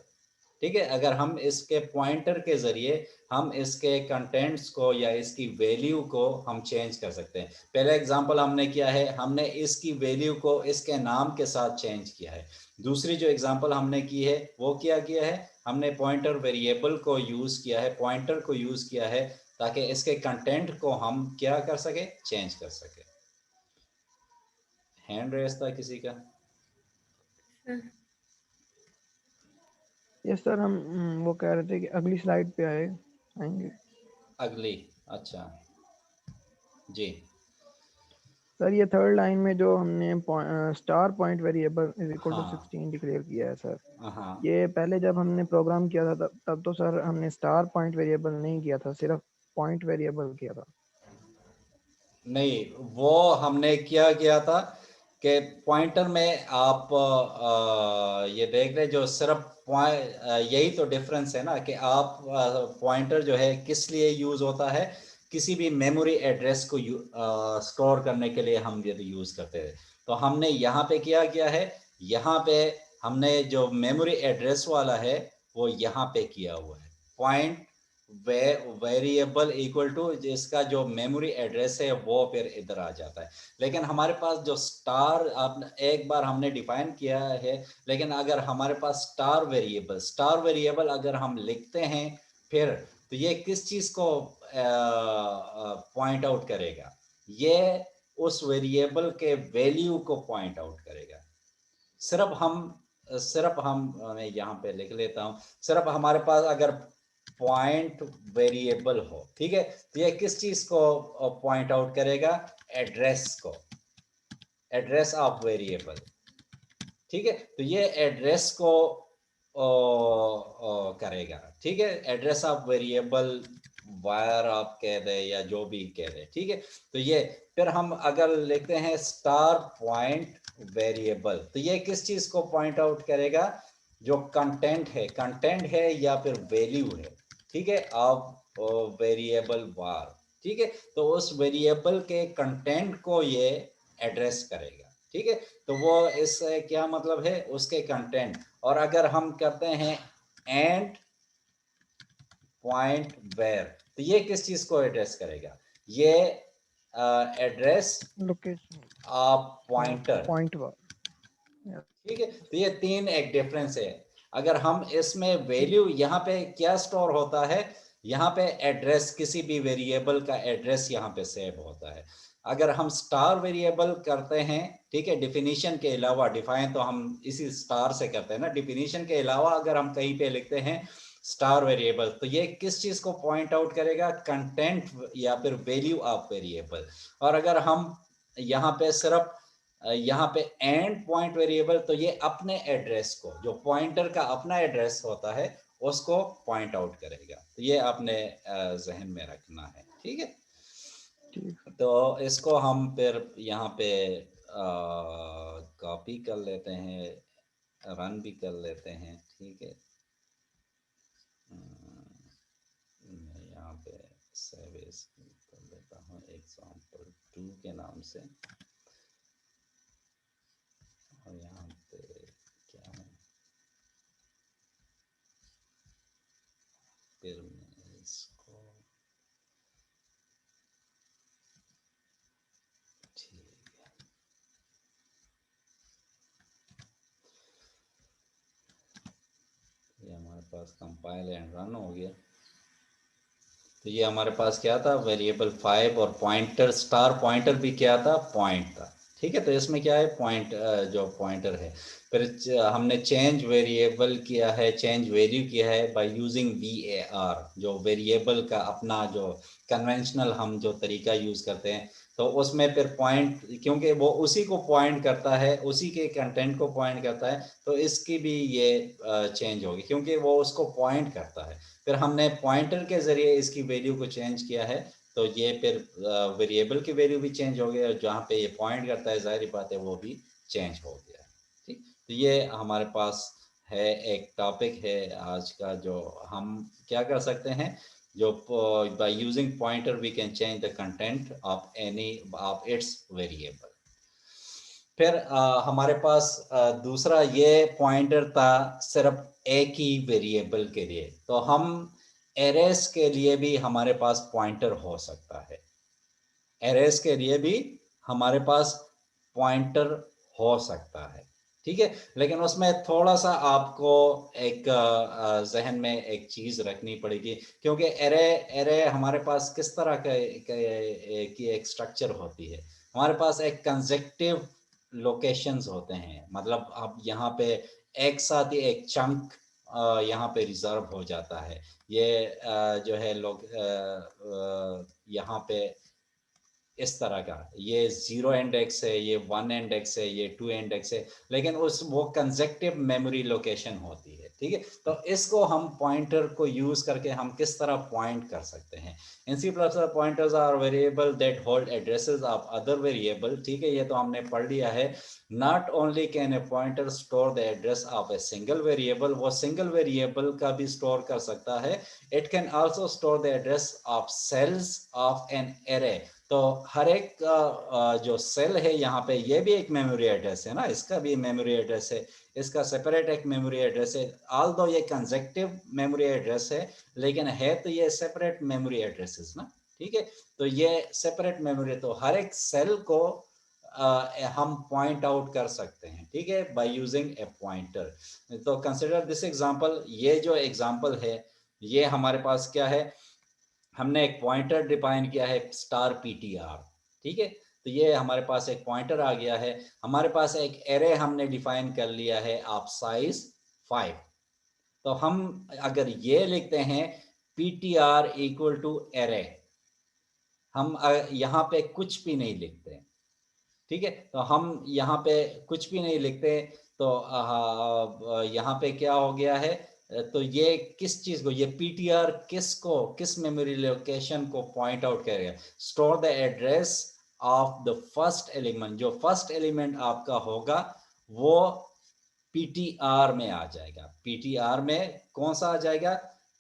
ठीक है। अगर हम इसके पॉइंटर के जरिए हम इसके कंटेंट्स को या इसकी वैल्यू को हम चेंज कर सकते हैं। पहला एग्जांपल हमने किया है, हमने इसकी वैल्यू को इसके नाम के साथ चेंज किया है। दूसरी जो एग्जांपल हमने की है वो क्या किया है, हमने पॉइंटर वेरिएबल को यूज किया है, पॉइंटर को यूज किया है ताकि इसके कंटेंट को हम क्या कर सके, चेंज कर सके। हैंड रेस था किसी का? यस सर, हम वो कह रहे थे कि अगली स्लाइड पे आएंगे। अगली, अच्छा जी। सर ये थर्ड लाइन में जो हमने star point variable is equal to हाँ, 16 डिक्लेयर किया है सर, हाँ, ये पहले जब हमने प्रोग्राम किया था तब तो सर हमने स्टार पॉइंट वेरिएबल नहीं किया था, सिर्फ पॉइंट वेरिएबल किया था। नहीं, वो हमने क्या किया था कि पॉइंटर में आप ये देख रहे जो सिर्फ यही तो डिफरेंस है ना कि आप पॉइंटर जो है किस लिए यूज होता है, किसी भी मेमोरी एड्रेस को स्टोर करने के लिए हम ये यूज करते हैं। तो हमने यहाँ पे क्या किया है, यहाँ पे हमने जो मेमोरी एड्रेस वाला है वो यहाँ पे किया हुआ है, पॉइंट वेरिएबल इक्वल टू जिसका जो मेमोरी एड्रेस है वो फिर इधर आ जाता है। लेकिन हमारे पास जो स्टार एक बार हमने डिफाइन किया है, लेकिन अगर हमारे पास स्टार वेरिएबल अगर हम लिखते हैं फिर, तो ये किस चीज को पॉइंट आउट करेगा, ये उस वेरिएबल के वैल्यू को पॉइंट आउट करेगा। सिर्फ हम मैं यहाँ पे लिख लेता हूँ, सिर्फ हमारे पास अगर पॉइंट वेरिएबल हो, ठीक है, तो ये किस चीज को पॉइंट आउट करेगा, एड्रेस को, एड्रेस ऑफ वेरिएबल, ठीक है। तो ये एड्रेस को करेगा, ठीक है, एड्रेस ऑफ वेरिएबल वायर आप कह दे या जो भी कह दे, ठीक है। तो ये फिर हम अगर लिखते हैं स्टार पॉइंट वेरिएबल, तो ये किस चीज को पॉइंट आउट करेगा, जो कंटेंट है या फिर वैल्यू है, ठीक है, ऑफ वेरिएबल वार, ठीक है। तो उस वेरिएबल के कंटेंट को ये एड्रेस करेगा, ठीक है। तो वो इससे क्या मतलब है, उसके कंटेंट। और अगर हम करते हैं एंड पॉइंट वेयर, तो ये किस चीज को एड्रेस करेगा, ये address location of pointer, point वार, ठीक है। तो ये 3 एक डिफरेंस है। अगर हम इसमें वैल्यू यहाँ पे क्या स्टोर होता है, यहाँ पे एड्रेस, किसी भी वेरिएबल का एड्रेस यहाँ पे सेव होता है। अगर हम स्टार वेरिएबल करते हैं, ठीक है, डिफिनीशन के अलावा, डिफाइन तो हम इसी स्टार से करते हैं ना, डिफिनीशन के अलावा अगर हम कहीं पे लिखते हैं स्टार वेरिएबल, तो ये किस चीज को पॉइंट आउट करेगा, कंटेंट या फिर वैल्यू ऑफ वेरिएबल। और अगर हम यहाँ पे सिर्फ यहाँ पे एंड पॉइंट वेरिएबल, तो ये अपने एड्रेस को, जो पॉइंटर का अपना एड्रेस होता है, उसको पॉइंट आउट करेगा। तो ये आपने जहन में रखना है, ठीक है। तो इसको हम फिर यहाँ पे कॉपी कर लेते हैं, रन भी कर लेते हैं, ठीक है। मैं यहाँ पे सेव कर लेता हूँ example2 के नाम से। और यहाँ पे क्या है, फिर मैं इसको, ठीक है, ये हमारे पास कंपाइल एंड रन हो गया। तो ये हमारे पास क्या था, वेरिएबल 5, और पॉइंटर, स्टार पॉइंटर भी क्या था, पॉइंट था, ठीक है। तो इसमें क्या है, पॉइंट, जो पॉइंटर है। फिर हमने चेंज वेरिएबल किया है, चेंज वैल्यू किया है बाय यूजिंग var, जो वेरिएबल का अपना जो कन्वेंशनल हम जो तरीका यूज करते हैं, तो उसमें फिर पॉइंट, क्योंकि वो उसी को पॉइंट करता है, उसी के कंटेंट को पॉइंट करता है, तो इसकी भी ये चेंज होगी, क्योंकि वो उसको पॉइंट करता है। फिर हमने पॉइंटर के जरिए इसकी वैल्यू को चेंज किया है, तो ये फिर वेरिएबल की वैल्यू भी चेंज हो गई, और जहाँ पे ये पॉइंट करता है, जाहिर बात है वो भी चेंज हो गया है, ठीक। तो ये हमारे पास है, एक टॉपिक है आज का, जो हम क्या कर सकते हैं, जो by using pointer we can change the content of any of its variable. फिर हमारे पास दूसरा ये पॉइंटर था सिर्फ एक ही वेरिएबल के लिए, तो हम एरेस के लिए भी हमारे पास पॉइंटर हो सकता है, एरेस के लिए भी हमारे पास पॉइंटर हो सकता है, ठीक है। लेकिन उसमें थोड़ा सा आपको एक जहन में एक चीज रखनी पड़ेगी, क्योंकि एरे एरे हमारे पास किस तरह की एक स्ट्रक्चर होती है, हमारे पास एक कंसेक्टिव लोकेशंस होते हैं, मतलब अब यहाँ पे एक साथ ही एक चंक यहाँ पे रिजर्व हो जाता है। ये जो है लोग यहाँ पे इस तरह का, ये 0 इंडेक्स है, ये 1 इंडेक्स है, ये 2 इंडेक्स है, लेकिन उस वो कंसेक्टिव मेमोरी लोकेशन होती है, ठीक है। तो इसको हम पॉइंटर को यूज करके हम किस तरह पॉइंट कर सकते हैं। In C plus pointers are variable that hold addresses of other variable, ठीक है, ये तो हमने पढ़ लिया है। Not only can a pointer store the address of a single variable, वो सिंगल वेरिएबल का भी स्टोर कर सकता है। It can also store the address of cells of an array, तो हर एक जो सेल है यहाँ पे, ये भी एक मेमोरी एड्रेस है ना, इसका भी मेमोरी एड्रेस है, इसका सेपरेट एक मेमोरी एड्रेस है। ऑल्दो ये कंसेक्टिव मेमोरी एड्रेस है, लेकिन है तो ये सेपरेट मेमोरी एड्रेसेस ना, ठीक है। तो ये सेपरेट मेमोरी, तो हर एक सेल को हम पॉइंट आउट कर सकते हैं, ठीक है, बाय यूजिंग ए पॉइंटर। तो कंसिडर दिस एग्जांपल, ये जो एग्जांपल है, ये हमारे पास क्या है, हमने एक पॉइंटर डिफाइन किया है स्टार ptr, ठीक है। तो ये हमारे पास एक पॉइंटर आ गया है, हमारे पास एक एरे हमने डिफाइन कर लिया है ऑफ साइज 5। तो हम अगर ये लिखते हैं ptr इक्वल टू एरे, हम यहाँ पे कुछ भी नहीं लिखते, ठीक है। तो हम यहाँ पे कुछ भी नहीं लिखते, तो यहाँ पे क्या हो गया है, तो ये किस चीज को, ये ptr किस मेमोरी लोकेशन को पॉइंट आउट करेगा, store the address of the first element, जो फर्स्ट एलिमेंट आपका होगा वो ptr में आ जाएगा। ptr में कौन सा आ जाएगा,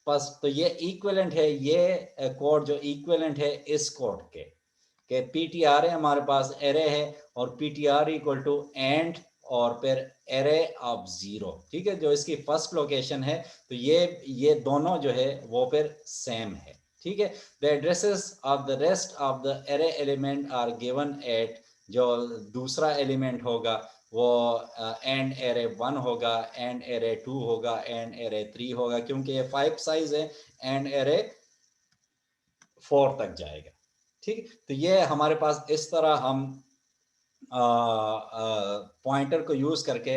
फर्स्ट। तो ये इक्विवेलेंट है, ये कोड जो इक्विवेलेंट है इस कोड के ptr है, हमारे पास एरे है, और ptr इक्वल टू एंड और फिर एरे ऑफ 0, ठीक है, जो इसकी फर्स्ट लोकेशन है। तो ये दोनों जो है वो फिर सेम है, ठीक है। The addresses of the rest of the array element are given at, जो दूसरा एलिमेंट होगा वो एंड एरे 1 होगा, एंड एरे 2 होगा, एंड एरे 3 होगा, क्योंकि ये 5 साइज है, एंड एरे 4 तक जाएगा। ठीक, तो ये हमारे पास इस तरह हम पॉइंटर को यूज करके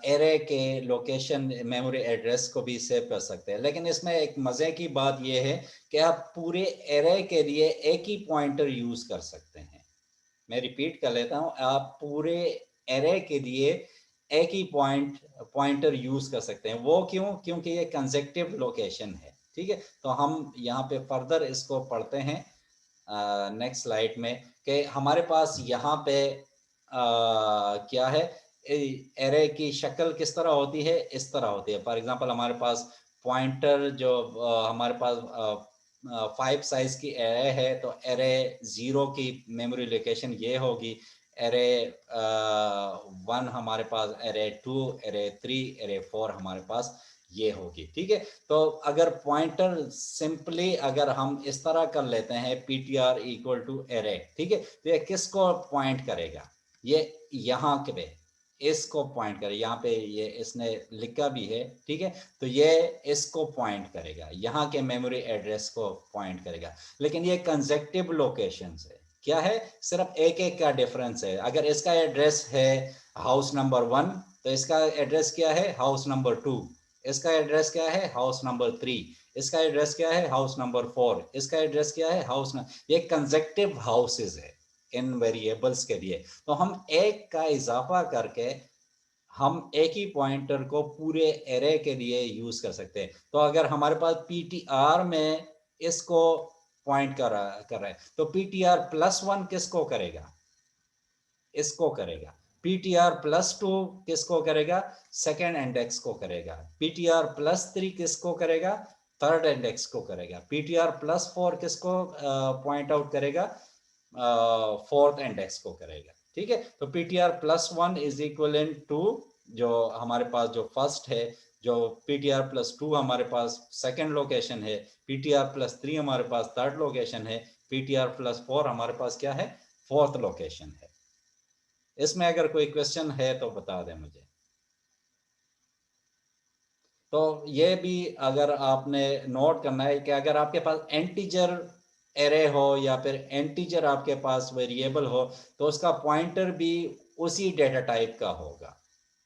एरे के लोकेशन मेमोरी एड्रेस को भी सेव कर सकते हैं। लेकिन इसमें एक मजे की बात यह है कि आप पूरे एरे के लिए एक ही पॉइंटर यूज कर सकते हैं। मैं रिपीट कर लेता हूं, आप पूरे एरे के लिए एक ही पॉइंटर यूज कर सकते हैं। वो क्यों? क्योंकि ये कंसेक्टिव लोकेशन है। ठीक है, तो हम यहाँ पे फर्दर इसको पढ़ते हैं नेक्स्ट स्लाइड में कि हमारे पास यहाँ पे क्या है, एरे की शक्ल किस तरह होती है, इस तरह होती है। फॉर एग्जांपल हमारे पास पॉइंटर जो हमारे पास 5 साइज की एरे है, तो एरे 0 की मेमोरी लोकेशन ये होगी, एरे 1 हमारे पास, एरे 2, एरे 3, एरे 4 हमारे पास ये होगी। ठीक है, तो अगर पॉइंटर सिंपली अगर हम इस तरह कर लेते हैं ptr इक्वल टू एरे, ठीक है, तो ये किसको पॉइंट करेगा? ये यहाँ पे इसको पॉइंट करे, यहाँ पे ये इसने लिखा भी है। ठीक है, तो ये इसको पॉइंट करेगा, यहाँ के मेमोरी एड्रेस को पॉइंट करेगा। लेकिन ये कंसेक्टिव लोकेशंस है, क्या है, सिर्फ एक एक का डिफरेंस है। अगर इसका एड्रेस है हाउस नंबर 1, तो इसका एड्रेस क्या है, हाउस नंबर 2। इसका एड्रेस क्या है, हाउस नंबर 3। इसका एड्रेस क्या है, हाउस नंबर 4। इसका एड्रेस क्या है, हाउस नंबर। ये कंसेक्टिव हाउसेज है इन वेरिएबल्स के लिए। तो हम एक का इजाफा करके हम एक ही पॉइंटर को पूरे एरे के लिए यूज कर सकते हैं। तो अगर हमारे पास पीटीआर में इसको पॉइंट कर रहा है, तो पीटीआर +1 किसको करेगा, इसको करेगा। पीटीआर +2 किसको करेगा, सेकेंड इंडेक्स को करेगा। पीटीआर +3 किसको करेगा, थर्ड इंडेक्स को करेगा। पीटीआर +4 किसको पॉइंट आउट करेगा, फोर्थ इंडेक्स को करेगा। ठीक है, तो पीटीआर +1 इज इक्वल टू जो हमारे पास जो फर्स्ट है, जो पीटीआर +2 हमारे पास सेकेंड लोकेशन है, पीटीआर +3 हमारे पास थर्ड लोकेशन है, पीटीआर +4 हमारे पास क्या है, फोर्थ लोकेशन है। इसमें अगर कोई क्वेश्चन है तो बता दें मुझे। तो ये भी अगर आपने नोट करना है कि अगर आपके पास इंटीजर एरे हो या फिर इंटीजर आपके पास वेरिएबल हो, तो उसका पॉइंटर भी उसी डेटा टाइप का होगा।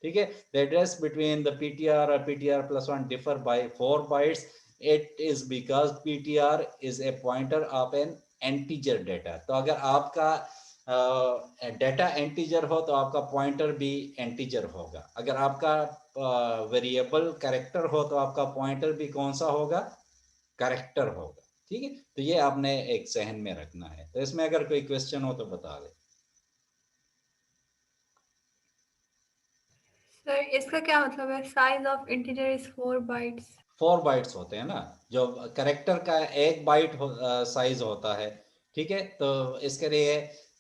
ठीक है, the address between the PTR और PTR +1 differ by 4 bytes. It is because PTR is a pointer of an integer data. तो अगर आपका डेटा इंटीजर हो तो आपका पॉइंटर भी इंटीजर होगा। अगर आपका वेरिएबल कैरेक्टर हो तो आपका पॉइंटर भी कौन सा होगा, कैरेक्टर होगा। ठीक है, तो ये आपने एक जहन में रखना है। तो इसमें अगर कोई क्वेश्चन हो तो बता दे। सर इसका क्या मतलब है, size of integer is 4 bytes? 4 bytes होते हैं ना, जो करेक्टर का 1 बाइट साइज होता है। ठीक है, तो इसके लिए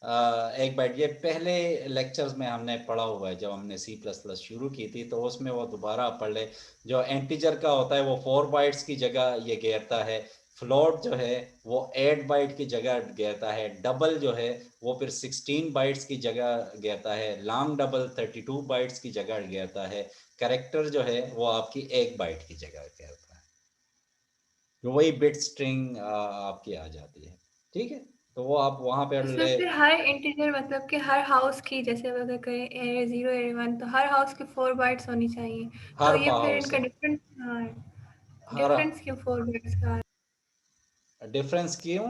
1 बाइट, ये पहले लेक्चर्स में हमने पढ़ा हुआ है, जब हमने C++ शुरू की थी, तो उसमें वो दोबारा पढ़ ले। जो इंटीजर का होता है वो 4 बाइट्स की जगह ये घेरता है। फ्लोट जो है वो 8 बाइट की जगह घेरता है। डबल जो है वो फिर 16 बाइट्स की जगह घेरता है। लॉन्ग डबल 32 बाइट्स की जगह घेरता है। कैरेक्टर जो है वो आपकी 1 बाइट की जगह कहता है, तो वही बिट स्ट्रिंग आपकी आ जाती है। ठीक है, तो वो आप वहां पे उसमें ले। फिर हर इंटीजर मतलब कि हर हाउस की, जैसे अगर कहें एरे 0 एरे 1, तो हर हाउस की 4 बाइट्स होनी चाहिए। तो हर ये फिर हाउस, इनका डिफरेंस क्या है, हर डिफरेंस क्यों 4 बाइट्स का है? डिफरेंस क्यों?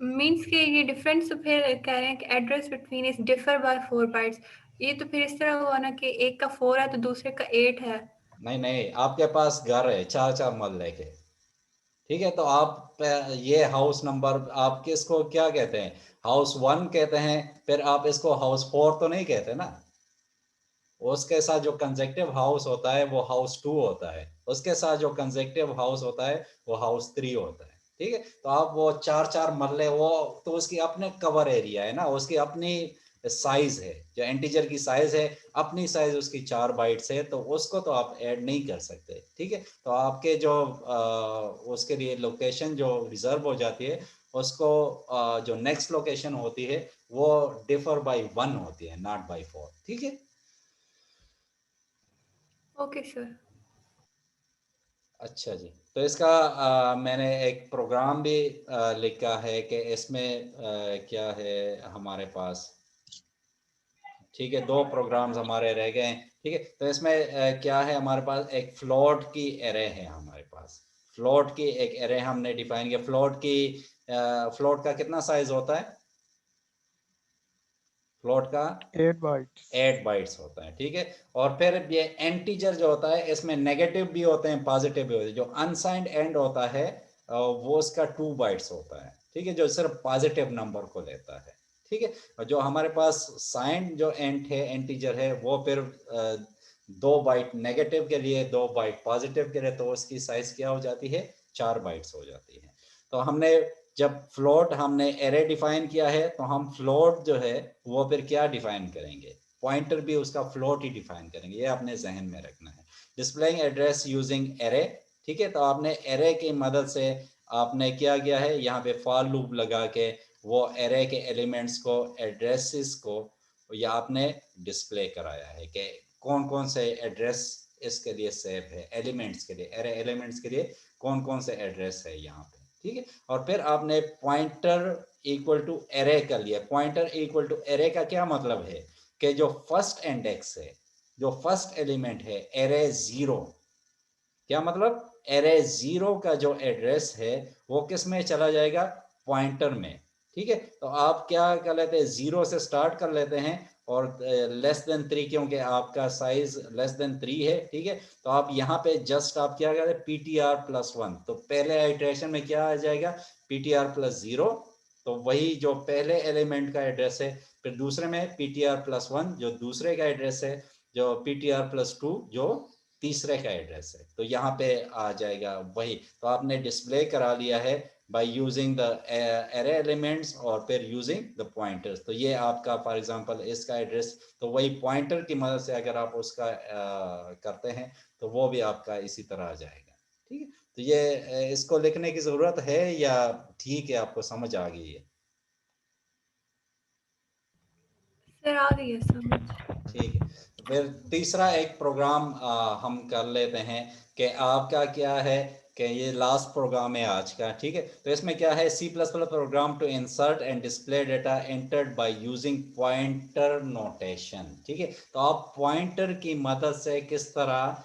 मीन्स कि ये डिफरेंस तो फिर कह रहे हैं कि address between is differ by 4 bytes. ये तो फिर इस तरह हुआ ना कि एक का 4 है तो दूसरे का 8 है। नहीं नहीं, आपके पास घर है 4 मरले के। ठीक है, तो आप ये हाउस नंबर आप किसको क्या कहते हैं, हाउस 1 कहते हैं। फिर आप इसको हाउस 4 तो नहीं कहते ना। उसके साथ जो कंसेक्टिव हाउस होता है वो हाउस 2 होता है। उसके साथ जो कंसेक्टिव हाउस होता है वो हाउस 3 होता है। ठीक है, तो आप वो 4 मरले, वो तो उसकी अपने कवर एरिया है ना, उसकी अपनी साइज है। जो इंटीजर की साइज है, अपनी साइज उसकी 4 बाइट्स है, तो उसको तो आप ऐड नहीं कर सकते। ठीक है, तो आपके जो उसके लिए लोकेशन जो रिजर्व हो जाती है, उसको जो नेक्स्ट लोकेशन होती है वो डिफर बाय 1 होती है, नॉट बाय 4। ठीक है, ओके सर। अच्छा जी। तो इसका मैंने एक प्रोग्राम भी लिखा है कि इसमें क्या है हमारे पास। ठीक है, 2 प्रोग्राम्स हमारे रह गए हैं। ठीक है, तो इसमें क्या है हमारे पास, एक फ्लोट की एरे है हमारे पास। फ्लोट की एक एरे हमने डिफाइन किया। फ्लोट का कितना साइज होता है? फ्लोट का 8 बाइट्स। 8 बाइट्स होता है। ठीक है, और फिर ये इंटीजर जो होता है इसमें नेगेटिव भी होते हैं, पॉजिटिव भी होते हैं। जो अनसाइंड एंड होता है वो उसका 2 बाइट्स होता है। ठीक है, जो सिर्फ पॉजिटिव नंबर को लेता है। ठीक है, और जो हमारे पास साइंड जो एंड है, इंटीजर है, वो फिर 2 बाइट नेगेटिव के लिए, 2 बाइट पॉजिटिव के लिए, तो उसकी साइज क्या हो जाती है? 4 बाइट्स हो जाती है। तो हमने जब फ्लोट हमने एरे डिफाइन किया है, तो हम फ्लोट जो है वो फिर क्या डिफाइन करेंगे? पॉइंटर भी उसका फ्लोट ही डिफाइन करेंगे, ये अपने जहन में रखना है। Displaying address using array. ठीक है, तो आपने एरे की मदद से आपने क्या किया है, यहाँ पे फॉर लूप लगा के वो एरे के एलिमेंट्स को, एड्रेसेस को या आपने डिस्प्ले कराया है कि कौन कौन से एड्रेस इसके लिए सेव है, एलिमेंट्स के लिए, एरे एलिमेंट्स के लिए कौन कौन से एड्रेस है यहाँ पे। ठीक है, और फिर आपने पॉइंटर इक्वल टू एरे कर लिया। पॉइंटर इक्वल टू एरे का क्या मतलब है कि जो फर्स्ट इंडेक्स है, जो फर्स्ट एलिमेंट है एरे 0, क्या मतलब? एरे 0 का जो एड्रेस है वो किस में चला जाएगा? पॉइंटर में। ठीक है, तो आप क्या कर लेते हैं, 0 से स्टार्ट कर लेते हैं और लेस देन 3, क्योंकि आपका साइज लेस देन 3 है। ठीक है, तो आप यहाँ पे जस्ट आप क्या करते हैं, PTR+1। तो पहले आइट्रेशन में क्या आ जाएगा? PTR+0, तो वही जो पहले एलिमेंट का एड्रेस है। फिर दूसरे में PTR+1 जो दूसरे का एड्रेस है, जो PTR+2 जो तीसरे का एड्रेस है। तो यहाँ पे आ जाएगा वही। तो आपने डिस्प्ले करा लिया है by using the array elements और फिर यूजिंग द पॉइंटर्स। तो ये आपका फॉर एग्जांपल इसका एड्रेस, तो वही पॉइंटर की मदद से अगर आप उसका करते हैं तो वो भी आपका इसी तरह आ जाएगा। ठीक है, तो ये इसको लिखने की ज़रूरत है या ठीक है, आपको समझ आ गई है? सर आ गई है समझ। ठीक है, फिर तीसरा एक प्रोग्राम हम कर लेते हैं कि आपका क्या है कि ये लास्ट प्रोग्राम है आज का। ठीक है, तो इसमें क्या है, C++ program to insert and display data entered by using pointer notation. ठीक है, तो आप पॉइंटर की मदद से किस तरह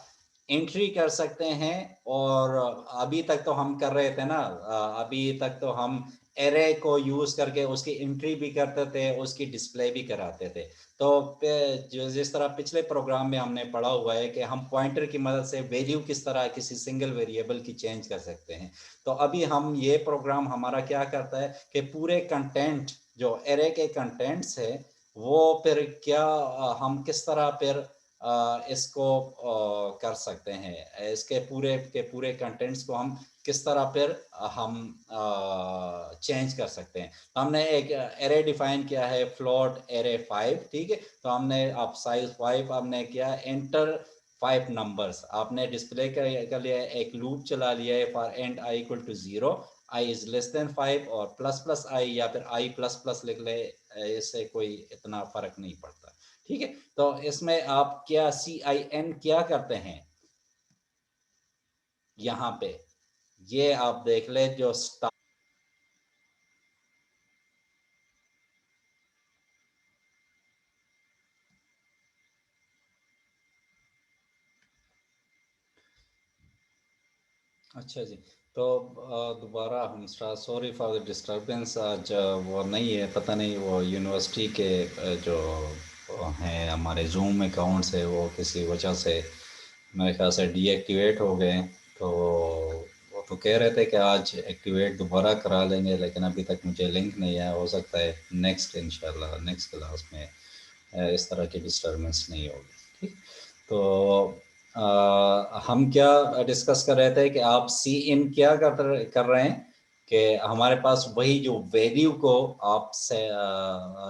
एंट्री कर सकते हैं। और अभी तक तो हम कर रहे थे ना, अभी तक तो हम एरे को यूज करके उसकी एंट्री भी करते थे, उसकी डिस्प्ले भी कराते थे। तो जो जिस तरह पिछले प्रोग्राम में हमने पढ़ा हुआ है कि हम पॉइंटर की मदद से वैल्यू किस तरह किसी सिंगल वेरिएबल की चेंज कर सकते हैं, तो अभी हम ये प्रोग्राम हमारा क्या करता है कि पूरे कंटेंट जो एरे के कंटेंट्स है वो फिर क्या हम किस तरह फिर इसको कर सकते हैं, इसके पूरे कंटेंट्स को हम किस तरह फिर हम चेंज कर सकते हैं। तो हमने एक एरे डिफाइन किया है, फ्लोट एरे 5। ठीक है, तो हमने आप साइज 5 हमने किया, एंटर 5 नंबर्स आपने डिस्प्ले कर लिया है, एक लूप चला लिया है for and i equal to 0, i is less than 5 और प्लस i या फिर i प्लस लिख ले, इससे कोई इतना फर्क नहीं पड़ता। ठीक है, तो इसमें आप क्या CIN क्या करते हैं यहाँ पे, ये आप देख ले जो अच्छा जी। तो दोबारा हम सॉरी फॉर द डिस्टरबेंस, आज वो नहीं है, पता नहीं वो यूनिवर्सिटी के जो हैं हमारे जूम अकाउंट्स है वो किसी वजह से मेरे ख्याल से डीएक्टिवेट हो गए। तो वो तो कह रहे थे कि आज एक्टिवेट दोबारा करा लेंगे, लेकिन अभी तक मुझे लिंक नहीं आया। हो सकता है नेक्स्ट इंशाल्लाह नेक्स्ट क्लास में इस तरह की डिस्टरबेंस नहीं होगी। ठीक, तो हम क्या डिस्कस कर रहे थे कि आप सी इन क्या कर रहे हैं कि हमारे पास वही जो वैल्यू को आप से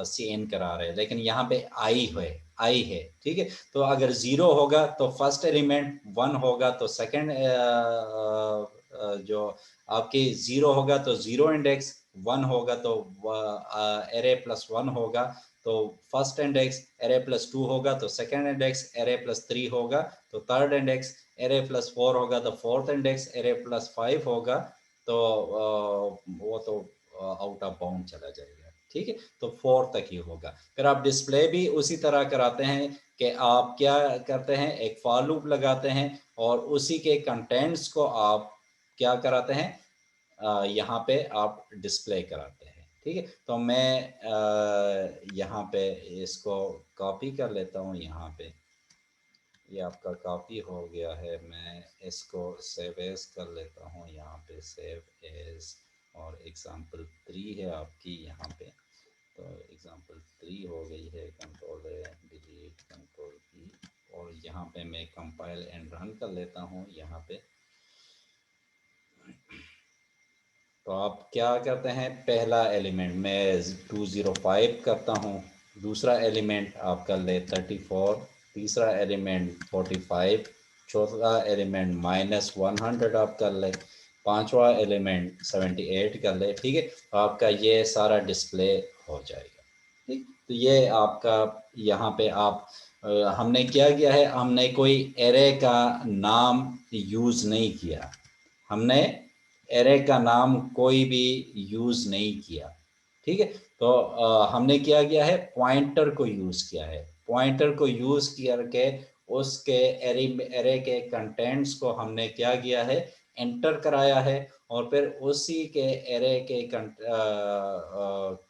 सी इन करा रहे हैं, लेकिन यहाँ पे आई है। ठीक है, तो अगर 0 होगा तो फर्स्ट एलिमेंट, 1 होगा तो सेकंड, जो आपके 0 होगा तो 0 इंडेक्स, 1 होगा तो एरे प्लस 1 होगा, तो फर्स्ट इंडेक्स एरे प्लस 2 होगा तो सेकंड इंडेक्स एरे प्लस 3 होगा, तो थर्ड इंडेक्स एरे प्लस 4 होगा तो फोर्थ इंडेक्स एरे प्लस 5 होगा, तो वो तो आउट ऑफ बाउंड चला जाएगा। ठीक है, तो 4 तक ही होगा। फिर आप डिस्प्ले भी उसी तरह कराते हैं कि आप क्या करते हैं, एक फॉर लूप लगाते हैं और उसी के कंटेंट्स को आप क्या कराते हैं, यहाँ पे आप डिस्प्ले कराते हैं। ठीक है, तो मैं यहाँ पे इसको कॉपी कर लेता हूँ। यहाँ पे ये आपका कॉपी हो गया है, मैं इसको सेव एज कर लेता हूँ। यहाँ पे सेव एज और एग्जाम्पल 3 है आपकी यहाँ पे, तो एग्जाम्पल 3 हो गई है। कंट्रोल डिलीट कंट्रोल ई, और यहाँ पे मैं कंपाइल एंड रन कर लेता हूँ। यहाँ पे तो आप क्या करते हैं, पहला एलिमेंट मैं 205 करता हूँ, दूसरा एलिमेंट आप कर ले 34, तीसरा एलिमेंट 45, चौथा एलिमेंट -100 आप कर ले, पांचवा एलिमेंट 78 कर ले। ठीक है, तो आपका ये सारा डिस्प्ले हो जाएगा। ठीक, तो ये आपका यहाँ पे आप हमने क्या किया है, हमने कोई एरे का नाम यूज़ नहीं किया, हमने एरे का नाम कोई भी यूज़ नहीं किया। ठीक है, तो हमने क्या किया है, पॉइंटर को यूज़ किया है। पॉइंटर को यूज़ करके उसके एरे के कंटेंट्स को हमने क्या किया है, एंटर कराया है, और फिर उसी के एरे के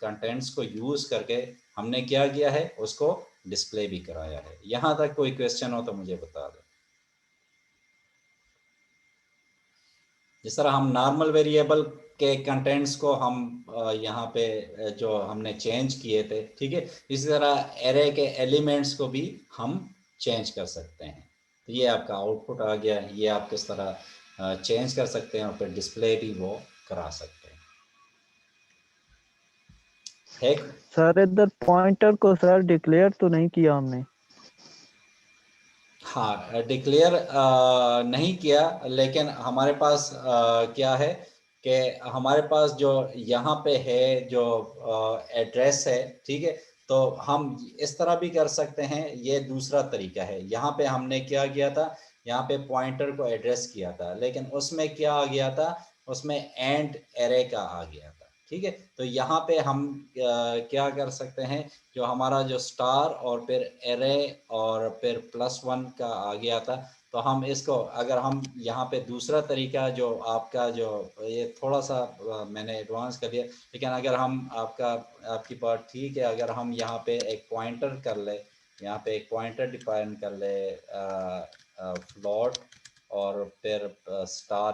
कंटेंट्स को यूज़ करके हमने क्या किया है, उसको डिस्प्ले भी कराया है। यहाँ तक कोई क्वेश्चन हो तो मुझे बता दें। जिस तरह हम नॉर्मल वेरिएबल के कंटेंट्स को हम यहाँ पे जो हमने चेंज किए थे, ठीक है, इसी तरह एरे के एलिमेंट्स को भी हम चेंज कर सकते हैं। तो ये आपका आउटपुट आ गया, ये आप किस तरह चेंज कर सकते हैं और फिर डिस्प्ले भी वो करा सकते हैं। ठीक सर इधर पॉइंटर को सर डिक्लेयर तो नहीं किया हमने। हाँ, डिक्लेयर नहीं किया, लेकिन हमारे पास क्या है कि हमारे पास जो यहाँ पे है जो एड्रेस है, ठीक है, तो हम इस तरह भी कर सकते हैं। ये दूसरा तरीका है। यहाँ पे हमने क्या किया था, यहाँ पे पॉइंटर को एड्रेस किया था, लेकिन उसमें क्या आ गया था, उसमें एंड एरे का आ गया था। ठीक है, तो यहाँ पे हम क्या कर सकते हैं, जो हमारा जो स्टार और फिर एरे और फिर +1 का आ गया था, तो हम इसको अगर हम यहाँ पे दूसरा तरीका जो आपका जो ये थोड़ा सा मैंने एडवांस कर दिया, लेकिन अगर हम आपकी बात ठीक है, अगर हम यहाँ पे एक पॉइंटर कर ले, यहाँ पे एक पॉइंटर डिफाइन कर ले फ्लोट और फिर स्टार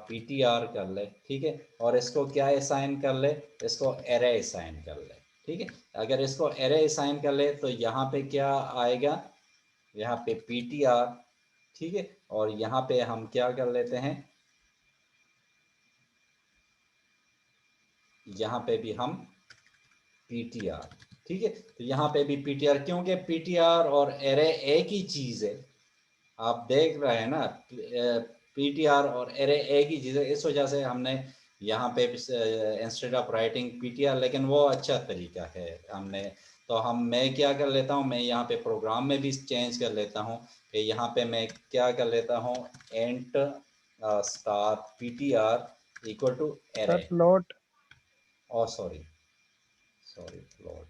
पीटीआर कर ले, ठीक है, और इसको क्या असाइन कर ले, इसको एरे असाइन कर ले। ठीक है, अगर इसको एरे असाइन कर ले तो यहाँ पे क्या आएगा, यहाँ पे पीटीआर, ठीक है, और यहाँ पे हम क्या कर लेते हैं, यहाँ पे भी हम पीटीआर। ठीक है, तो यहाँ पे भी पीटीआर, क्योंकि पीटीआर और एरे एक ही चीज़ है। आप देख रहे हैं ना, पीटीआर और एरे एक ही चीज़ है, इस वजह से हमने यहाँ पे इंस्टेड ऑफ राइटिंग पीटीआर, लेकिन वो अच्छा तरीका है हमने। तो मैं क्या कर लेता हूँ, मैं यहाँ पे प्रोग्राम में भी चेंज कर लेता हूँ कि यहाँ पे मैं क्या कर लेता हूँ, int star PTR equal to sir array, float. Sorry float.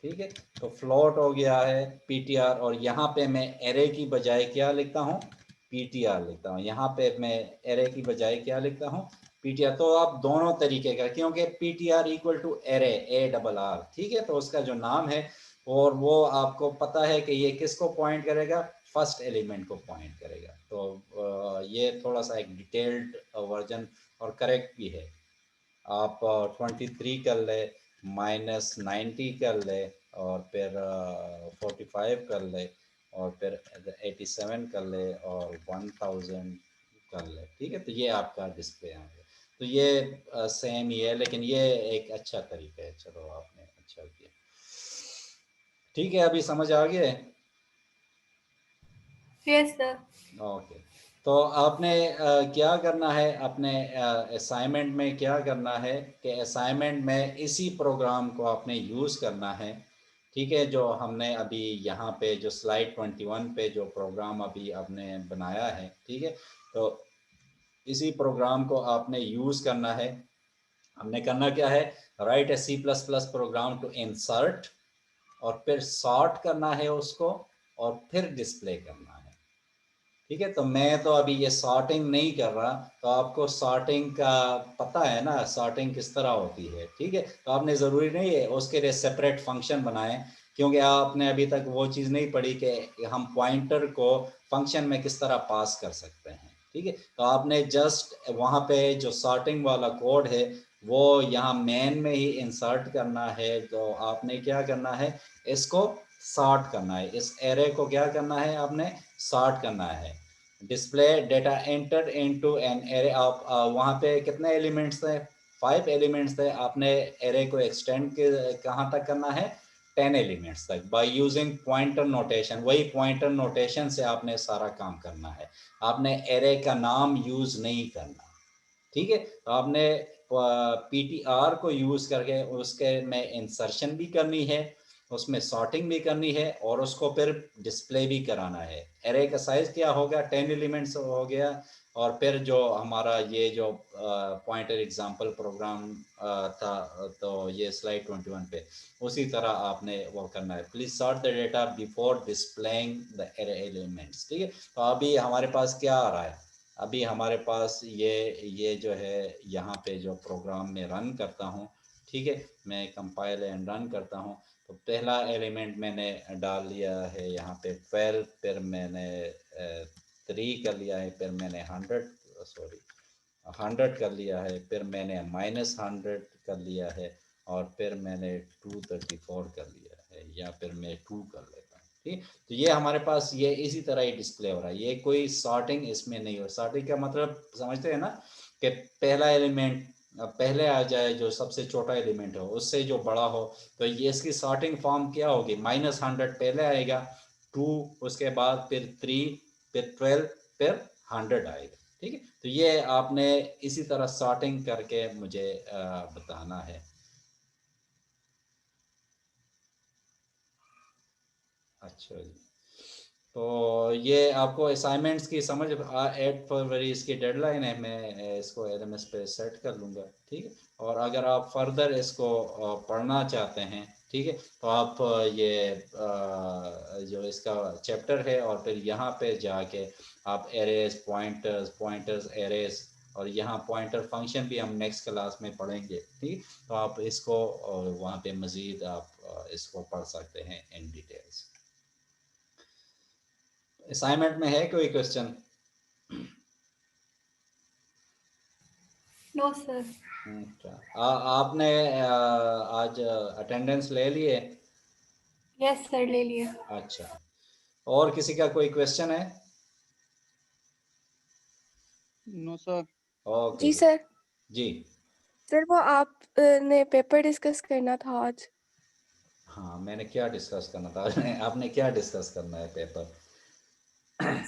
ठीक है, तो फ्लोट हो गया है पीटीआर, और यहाँ पे मैं एरे की बजाय क्या लिखता हूँ, पीटीआर लिखता हूँ। यहाँ पे मैं एरे की बजाय क्या लिखता हूँ, पीटीआर। तो आप दोनों तरीके का, क्योंकि PTR equal to array ARR, ठीक है, तो उसका जो नाम है, और वो आपको पता है कि ये किसको पॉइंट करेगा, फर्स्ट एलिमेंट को पॉइंट करेगा। तो ये थोड़ा सा एक डिटेल्ड वर्जन और करेक्ट भी है। आप 23 कर ले, -90 कर ले, और फिर 45 कर ले, और फिर 87 कर ले, और 1000 कर ले। ठीक है, तो ये आपका डिस्प्ले आ गया। तो ये सेम ही है, लेकिन ये एक अच्छा तरीका है। चलो, आपने अच्छा किया। ठीक है, अभी समझ आ गया है? Yes sir. ओके, तो आपने क्या करना है अपने असाइनमेंट में, क्या करना है कि असाइनमेंट में इसी प्रोग्राम को आपने यूज़ करना है, ठीक है। जो हमने अभी यहाँ पे जो स्लाइड 21 पे जो प्रोग्राम अभी आपने बनाया है, ठीक है, तो इसी प्रोग्राम को आपने यूज़ करना है। हमने करना क्या है, write a C++ program to insert, और फिर सॉर्ट करना है उसको, और फिर डिस्प्ले करना है, ठीक है। तो मैं तो अभी ये सॉर्टिंग नहीं कर रहा, तो आपको सॉर्टिंग का पता है ना, सॉर्टिंग किस तरह होती है, ठीक है। तो आपने ज़रूरी नहीं है उसके लिए सेपरेट फंक्शन बनाएं, क्योंकि आपने अभी तक वो चीज़ नहीं पढ़ी कि हम पॉइंटर को फंक्शन में किस तरह पास कर सकते हैं, ठीक है। तो आपने जस्ट वहाँ पे जो सॉर्टिंग वाला कोड है वो यहाँ मेन में ही इंसर्ट करना है। तो आपने क्या करना है, इसको सॉर्ट करना है, इस एरे को क्या करना है, आपने सॉर्ट करना है। Display data enter into an array. आप वहाँ पे कितने एलिमेंट्स थे, 5 एलिमेंट्स थे। आपने एरे को एक्सटेंड के कहाँ तक करना है, 10 एलिमेंट्स तक, बाय यूजिंग पॉइंटर नोटेशन। वही पॉइंटर नोटेशन से आपने सारा काम करना है, आपने एरे का नाम यूज नहीं करना, ठीक है। तो आपने PTR को यूज करके उसके में इंसर्शन भी करनी है, उसमें सॉर्टिंग भी करनी है, और उसको फिर डिस्प्ले भी कराना है। एरे का साइज क्या होगा, 10 एलिमेंट्स हो गया। और फिर जो हमारा ये जो पॉइंटर एग्जांपल प्रोग्राम था, तो ये स्लाइड 21 पे उसी तरह आपने वो करना है। Please sort the data before displaying the array elements, ठीक है। तो अभी हमारे पास क्या आ रहा है, अभी हमारे पास ये जो है यहाँ पे जो प्रोग्राम में रन करता हूँ, ठीक है, मैं कंपाइल एंड रन करता हूँ। तो पहला एलिमेंट मैंने डाल लिया है यहाँ पे 12, फिर मैंने 3 कर लिया है, फिर मैंने 100 कर लिया है, फिर मैंने -100 कर लिया है, और फिर मैंने 234 कर लिया है, या फिर मैं 2 कर लेता हूँ, ठीक। तो ये हमारे पास ये इसी तरह ही डिस्प्ले हो रहा है, ये कोई सॉर्टिंग इसमें नहीं हो। सॉर्टिंग का मतलब समझते हैं ना, कि पहला एलिमेंट पहले आ जाए, जो सबसे छोटा एलिमेंट हो उससे जो बड़ा हो। तो ये इसकी सॉर्टिंग फॉर्म क्या होगी, -100 पहले आएगा, 2 उसके बाद, फिर 3, फिर 12, फिर 100 आएगा, ठीक है। तो ये आपने इसी तरह सॉर्टिंग करके मुझे बताना है। अच्छा जी, तो ये आपको असाइनमेंट्स की समझ 8 फरवरी इसकी डेडलाइन है, मैं इसको LMS पे सेट कर लूँगा, ठीक है। और अगर आप फर्दर इसको पढ़ना चाहते हैं, ठीक है, तो आप ये जो इसका चैप्टर है, और फिर यहाँ पे जाके आप एरेज, पॉइंटर्स एरेज, और यहाँ पॉइंटर फंक्शन भी हम नेक्स्ट क्लास में पढ़ेंगे, ठीक। तो आप इसको वहाँ पे मज़ीद आप इसको पढ़ सकते हैं इन डिटेल्स। असाइनमेंट में है कोई क्वेश्चन? No sir. अच्छा, आपने आज अटेंडेंस ले लिए? यस सर, ले लिया। अच्छा, और किसी का कोई क्वेश्चन है? No sir. ओके जी सर। जी। सर वो आप ने पेपर डिस्कस करना था आज। हाँ, मैंने क्या डिस्कस करना था आपने क्या डिस्कस करना है पेपर?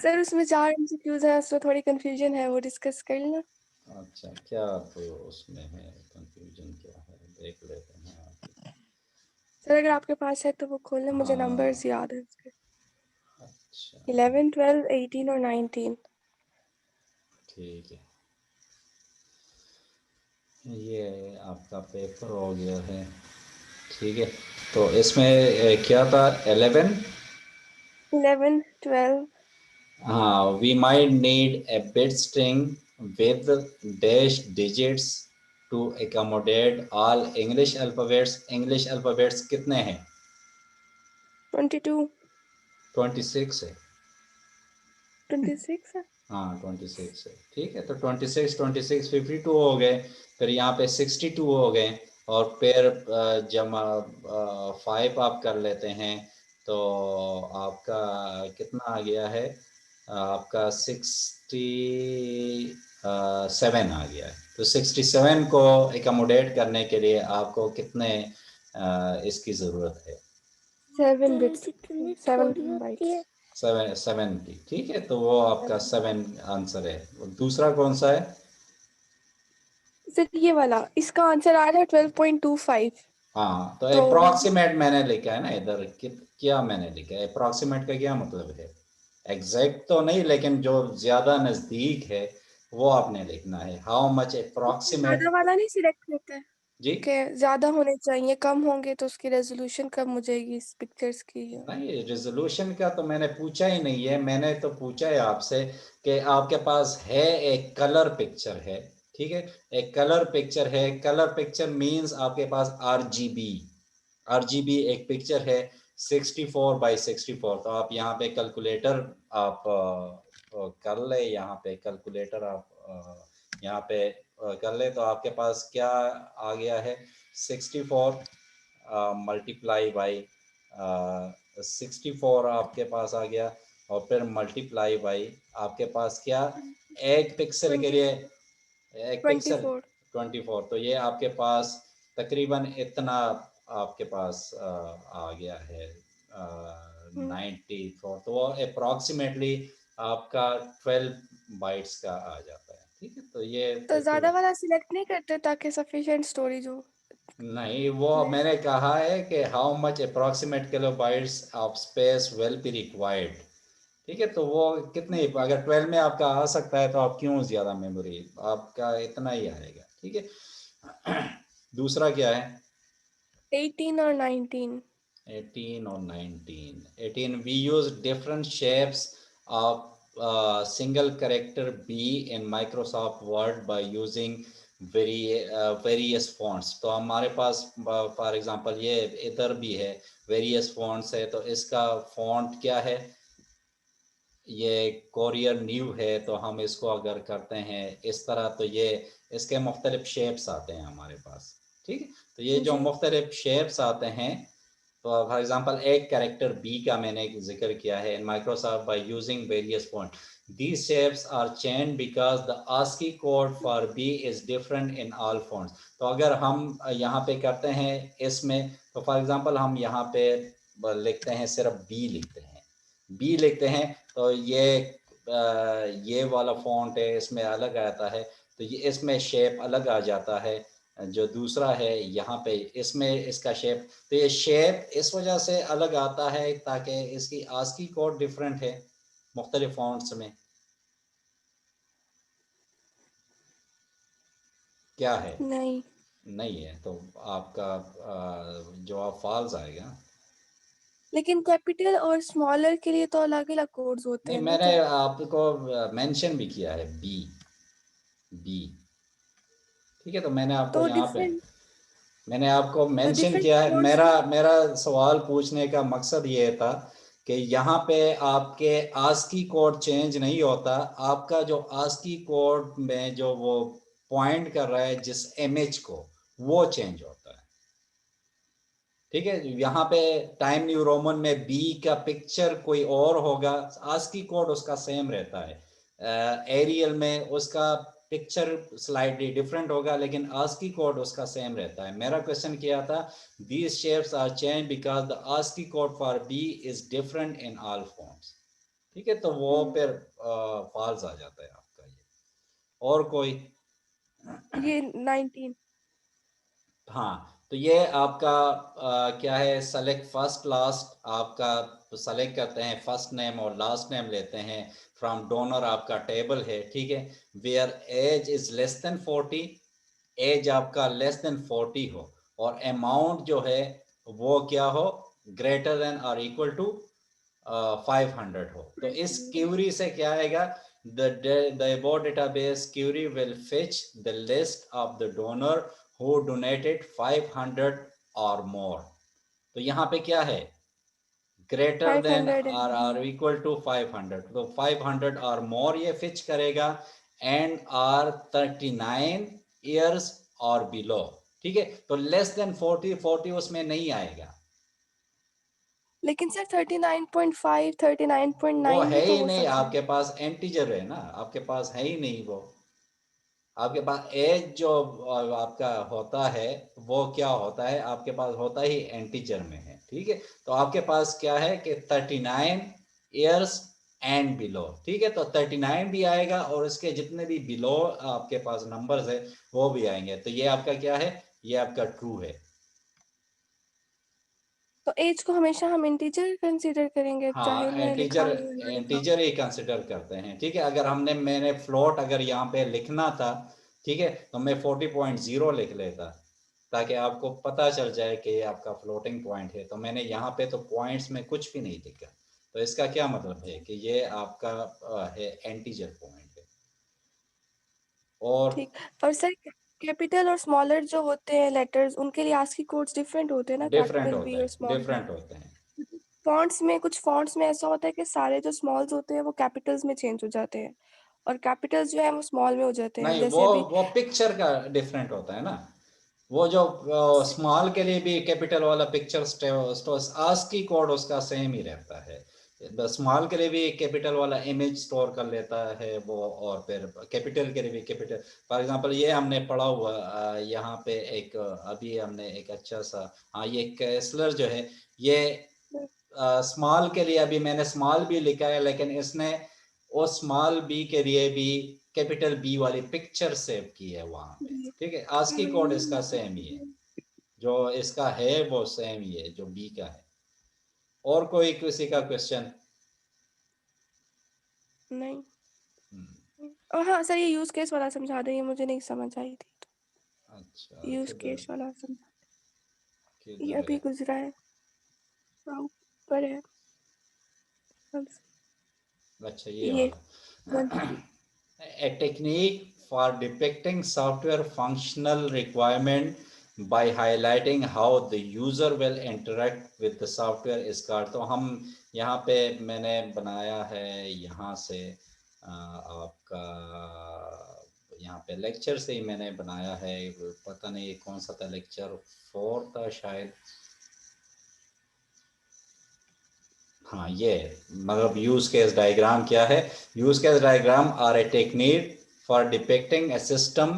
सर उसमें 4 MCQs हैं, उसमें थोड़ी कंफ्यूजन है, वो डिस्कस कर लेना। अच्छा, क्या तो उसमें है कंफ्यूजन, क्या है, देख लेते हैं आप। सर अगर आपके पास है तो वो खोल लें, मुझे हाँ, नंबर्स याद है उसके। अच्छा 11, 12, 18 और 19। ठीक है, ये आपका पेपर हो गया है, ठीक है। तो इसमें क्या था, 11? 11, 12। हाँ, we might need a bit string with dash digits to accommodate all English alphabets. English alphabets कितने हैं? 22, 26 है। 26 है। हाँ 26 है, ठीक है। तो 26, 52 हो गए, फिर यहाँ पे 62 हो गए, और फिर जब 5 आप कर लेते हैं तो आपका कितना आ गया है, आपका 67 आ गया है। तो 67 को एकोमोडेट करने के लिए आपको कितने इसकी ज़रूरत है? 7 बिट्स, 7 बाइट्स। 70, ठीक है, तो वो आपका 7 आंसर है। दूसरा कौन सा है? सर ये वाला, इसका आंसर आ रहा है 12.25। हाँ, तो तो अप्रोक्सीमेट मैंने लिखा है ना इधर, क्या मैंने लिखा है अप्रोक्सीमेट का क्या मतलब है? एग्जैक्ट तो नहीं, लेकिन जो ज्यादा नजदीक है वो आपने लिखना है। How much approximate. ज्यादा वाला नहीं सिलेक्ट करते हैं जी कि ज्यादा होने चाहिए, कम होंगे तो उसकी रेजोल्यूशन कम हो जाएगी इस पिक्चर्स की। नहीं, रेजोल्यूशन का तो मैंने पूछा ही नहीं है। मैंने तो पूछा है आपसे कि आपके पास है एक कलर पिक्चर है, ठीक है, एक कलर पिक्चर है। कलर पिक्चर मींस आपके पास आरजीबी एक पिक्चर है 64x64। तो आप यहाँ पे कैलकुलेटर आप कर ले, यहाँ पे कैलकुलेटर आप यहाँ पे कर ले, तो आपके पास क्या आ गया है? 64 मल्टीप्लाई बाई 64 आपके पास आ गया, और फिर मल्टीप्लाई बाई आपके पास क्या, एक पिक्सल के लिए एक पिक्सल 24। 24। तो ये आपके पास तकरीबन इतना आपके पास आ गया है 94। तो वो अप्रॉक्सीमेटली आपका 12 बाइट्स का आ जाता है, ठीक है। तो ये तो ज्यादा वाला सिलेक्ट नहीं करते ताकि सफिशिएंट स्टोरेज हो? नहीं, वो मैंने कहा है कि how much approximate kilobytes of space will be required, ठीक है। तो वो कितने, अगर 12 में आपका आ सकता है तो आप क्यों ज़्यादा मेमोरी, आपका इतना ही आएगा, ठीक है। दूसरा क्या है? 18 और 19। 18 और 19। 18, we use different shapes of single character B in Microsoft Word by using various fonts. तो हमारे पास फॉर एग्जांपल ये इधर भी है वेरियस फॉन्ट्स है, तो इसका फॉन्ट क्या है? ये कोरियर न्यू है, तो हम इसको अगर करते हैं इस तरह तो ये इसके मुख्तलिफ शेप्स आते हैं हमारे पास, ठीक है। तो ये जो जी। मुख्तलिफ शेप्स आते हैं, तो फॉर एग्जांपल एक कैरेक्टर बी का मैंने जिक्र किया है in Microsoft by using various font, these shapes are changed because the ASCII code for B is different in all fonts। तो अगर हम यहाँ पे करते हैं इसमें, तो फॉर एग्जांपल हम यहाँ पे लिखते हैं, सिर्फ बी लिखते हैं, तो ये वाला फॉन्ट है, इसमें अलग आता है, तो ये इसमें शेप अलग आ जाता है। जो दूसरा है यहाँ पे, इसमें इसका शेप, तो ये शेप इस वजह से अलग आता है ताकि इसकी आस्की कोड डिफरेंट है मुख्तलिफ फॉन्ट्स में। क्या है? नहीं। नहीं है, तो आपका जवाब फॉल्स आएगा। लेकिन कैपिटल और स्मॉलर के लिए तो अलग अलग कोड्स होते नहीं, हैं ना। मैंने तो आपको मेंशन भी किया है बी, ठीक है। तो मैंने आपको तो यहाँ पे डिफरेंट मैंने आपको मेंशन डिफरेंट किया है। कोड्स। मेरा सवाल पूछने का मकसद ये था कि यहाँ पे आपके आस्की कोड चेंज नहीं होता, आपका जो आस्की कोड में जो वो पॉइंट कर रहा है जिस इमेज को, वो चेंज होता है, ठीक है। यहाँ पे टाइम न्यू रोमन में बी का पिक्चर कोई और होगा, आस्की कोड उसका सेम रहता है। एरियल में उसका पिक्चर स्लाइडली डिफरेंट होगा, लेकिन आस्की कोड उसका सेम रहता है। मेरा क्वेश्चन किया था, these shapes are change because the ASCII code for B is different in all forms, ठीक है। तो वो फिर फॉल्स आ जाता है आपका ये। और कोई? ये 19। हाँ, तो ये आपका क्या है, सेलेक्ट फर्स्ट लास्ट, आपका सेलेक्ट करते हैं फर्स्ट नेम और लास्ट नेम लेते हैं फ्रॉम डोनर, आपका टेबल है, ठीक है। Where age is less than 40, age आपका लेस देन 40 हो, और अमाउंट जो है वो क्या हो, ग्रेटर देन और इक्वल टू 500 हो। तो इस क्यूरी से क्या आएगा, the above database query will fetch the list of the donor who donated 500 or more। तो यहाँ पे क्या है, ग्रेटर देन 500 और इक्वल टू 500, तो 500 और मोर ये फिच करेगा, एंड आर 39 ईयर्स और बिलो, ठीक है। तो लेस देन 40 उसमें नहीं आएगा, लेकिन सर 39.5 वो 39.9 है भी तो ही हो नहीं सकता है। आपके पास, एंटीजर है ना आपके पास, है ही नहीं वो। आपके पास एज जो आपका होता है वो क्या होता है, आपके पास होता ही एंटीजर में है, ठीक है। तो आपके पास क्या है कि 39 ईयर्स एंड बिलो, ठीक है। तो 39 भी आएगा और इसके जितने भी बिलो आपके पास नंबर्स है वो भी आएंगे। तो ये आपका क्या है, ये आपका ट्रू है। तो एज को हमेशा हम इंटीजर कंसीडर करेंगे, चाहे हाँ, मैं लिखा इंटीजर हो या ना लिखा हो। इंटीजर ही कंसिडर करते हैं, ठीक है। अगर मैंने फ्लोट अगर यहाँ पे लिखना था, ठीक है, तो मैं 40.0 लिख लेता ताकि आपको पता चल जाए कि ये आपका फ्लोटिंग पॉइंट है। तो मैंने यहाँ पे तो पॉइंट्स में कुछ भी नहीं लिखा, तो इसका क्या मतलब है कि ये आपका है इंटीजर पॉइंट है। और ठीक। और सर कैपिटल और स्मॉलर जो होते हैं लेटर्स, उनके लिए आस्की कोड्स डिफरेंट होते हैं ना, डिफरेंट कैपिटल होते बी और हैं, स्मॉल बी। डिफरेंट होते हैं। कुछ फॉन्ट्स में ऐसा होता है कि सारे जो स्मॉल्स होते हैं वो कैपिटल्स में चेंज हो जाते हैं, और कैपिटल्स जो है वो स्मॉल में हो जाते हैं, नहीं, जैसे अभी। वो पिक्चर का डिफरेंट होता है ना। वो जो स्मॉल के लिए भी कैपिटल वाला पिक्चर आस्की कोड उसका सेम ही रहता है। स्मॉल के लिए भी कैपिटल वाला इमेज स्टोर कर लेता है वो, और फिर कैपिटल के लिए भी कैपिटल। फॉर एग्जांपल ये हमने पढ़ा हुआ यहाँ पे एक अभी हमने एक अच्छा सा, हाँ, ये कैसलर जो है ये स्मॉल के लिए अभी मैंने स्मॉल भी लिखा है, लेकिन इसने वो स्मॉल बी के लिए भी कैपिटल बी वाली पिक्चर सेव की है वहां पे, ठीक है। आस्की कोड इसका सेम ही है, जो इसका है वो सेम ही है जो बी का है। और कोई किसी का क्वेश्चन? नहीं। और हाँ सर, ये यूज केस वाला समझा दें, ये मुझे नहीं समझ आई थी, अच्छा, यूज किधर केस वाला समझा। ये किधर अभी है? गुजरा है, हाँ, ऊपर है। अच्छा, ये ये वाला। A technique for depicting software functional requirement by highlighting how the user will interact with the software is called। तो हम यहाँ पे मैंने बनाया है यहाँ से आपका यहाँ पे लेक्चर से ही मैंने बनाया है, पता नहीं कौन सा था, लेक्चर 4 था शायद। हाँ, ये मतलब यूज केस डायग्राम क्या है। Use case diagram are a technique for depicting a system,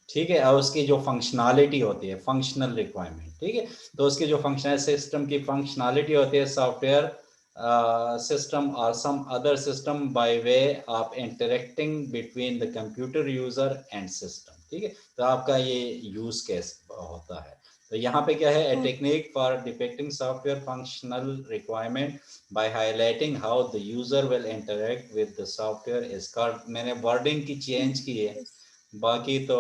ठीक है, और उसकी जो फंक्शनैलिटी होती है, फंक्शनल रिक्वायरमेंट, ठीक है। तो उसकी जो फंक्शनल सिस्टम की फंक्शनैलिटी होती है, सॉफ्टवेयर सिस्टम और some other system by way of interacting between the computer user and system, ठीक है। तो आपका ये यूज केस होता है। तो यहाँ पे क्या है, a technique for depicting software functional requirement by highlighting how the user will interact with the software is called। मैंने वर्डिंग की चेंज की है, बाकी तो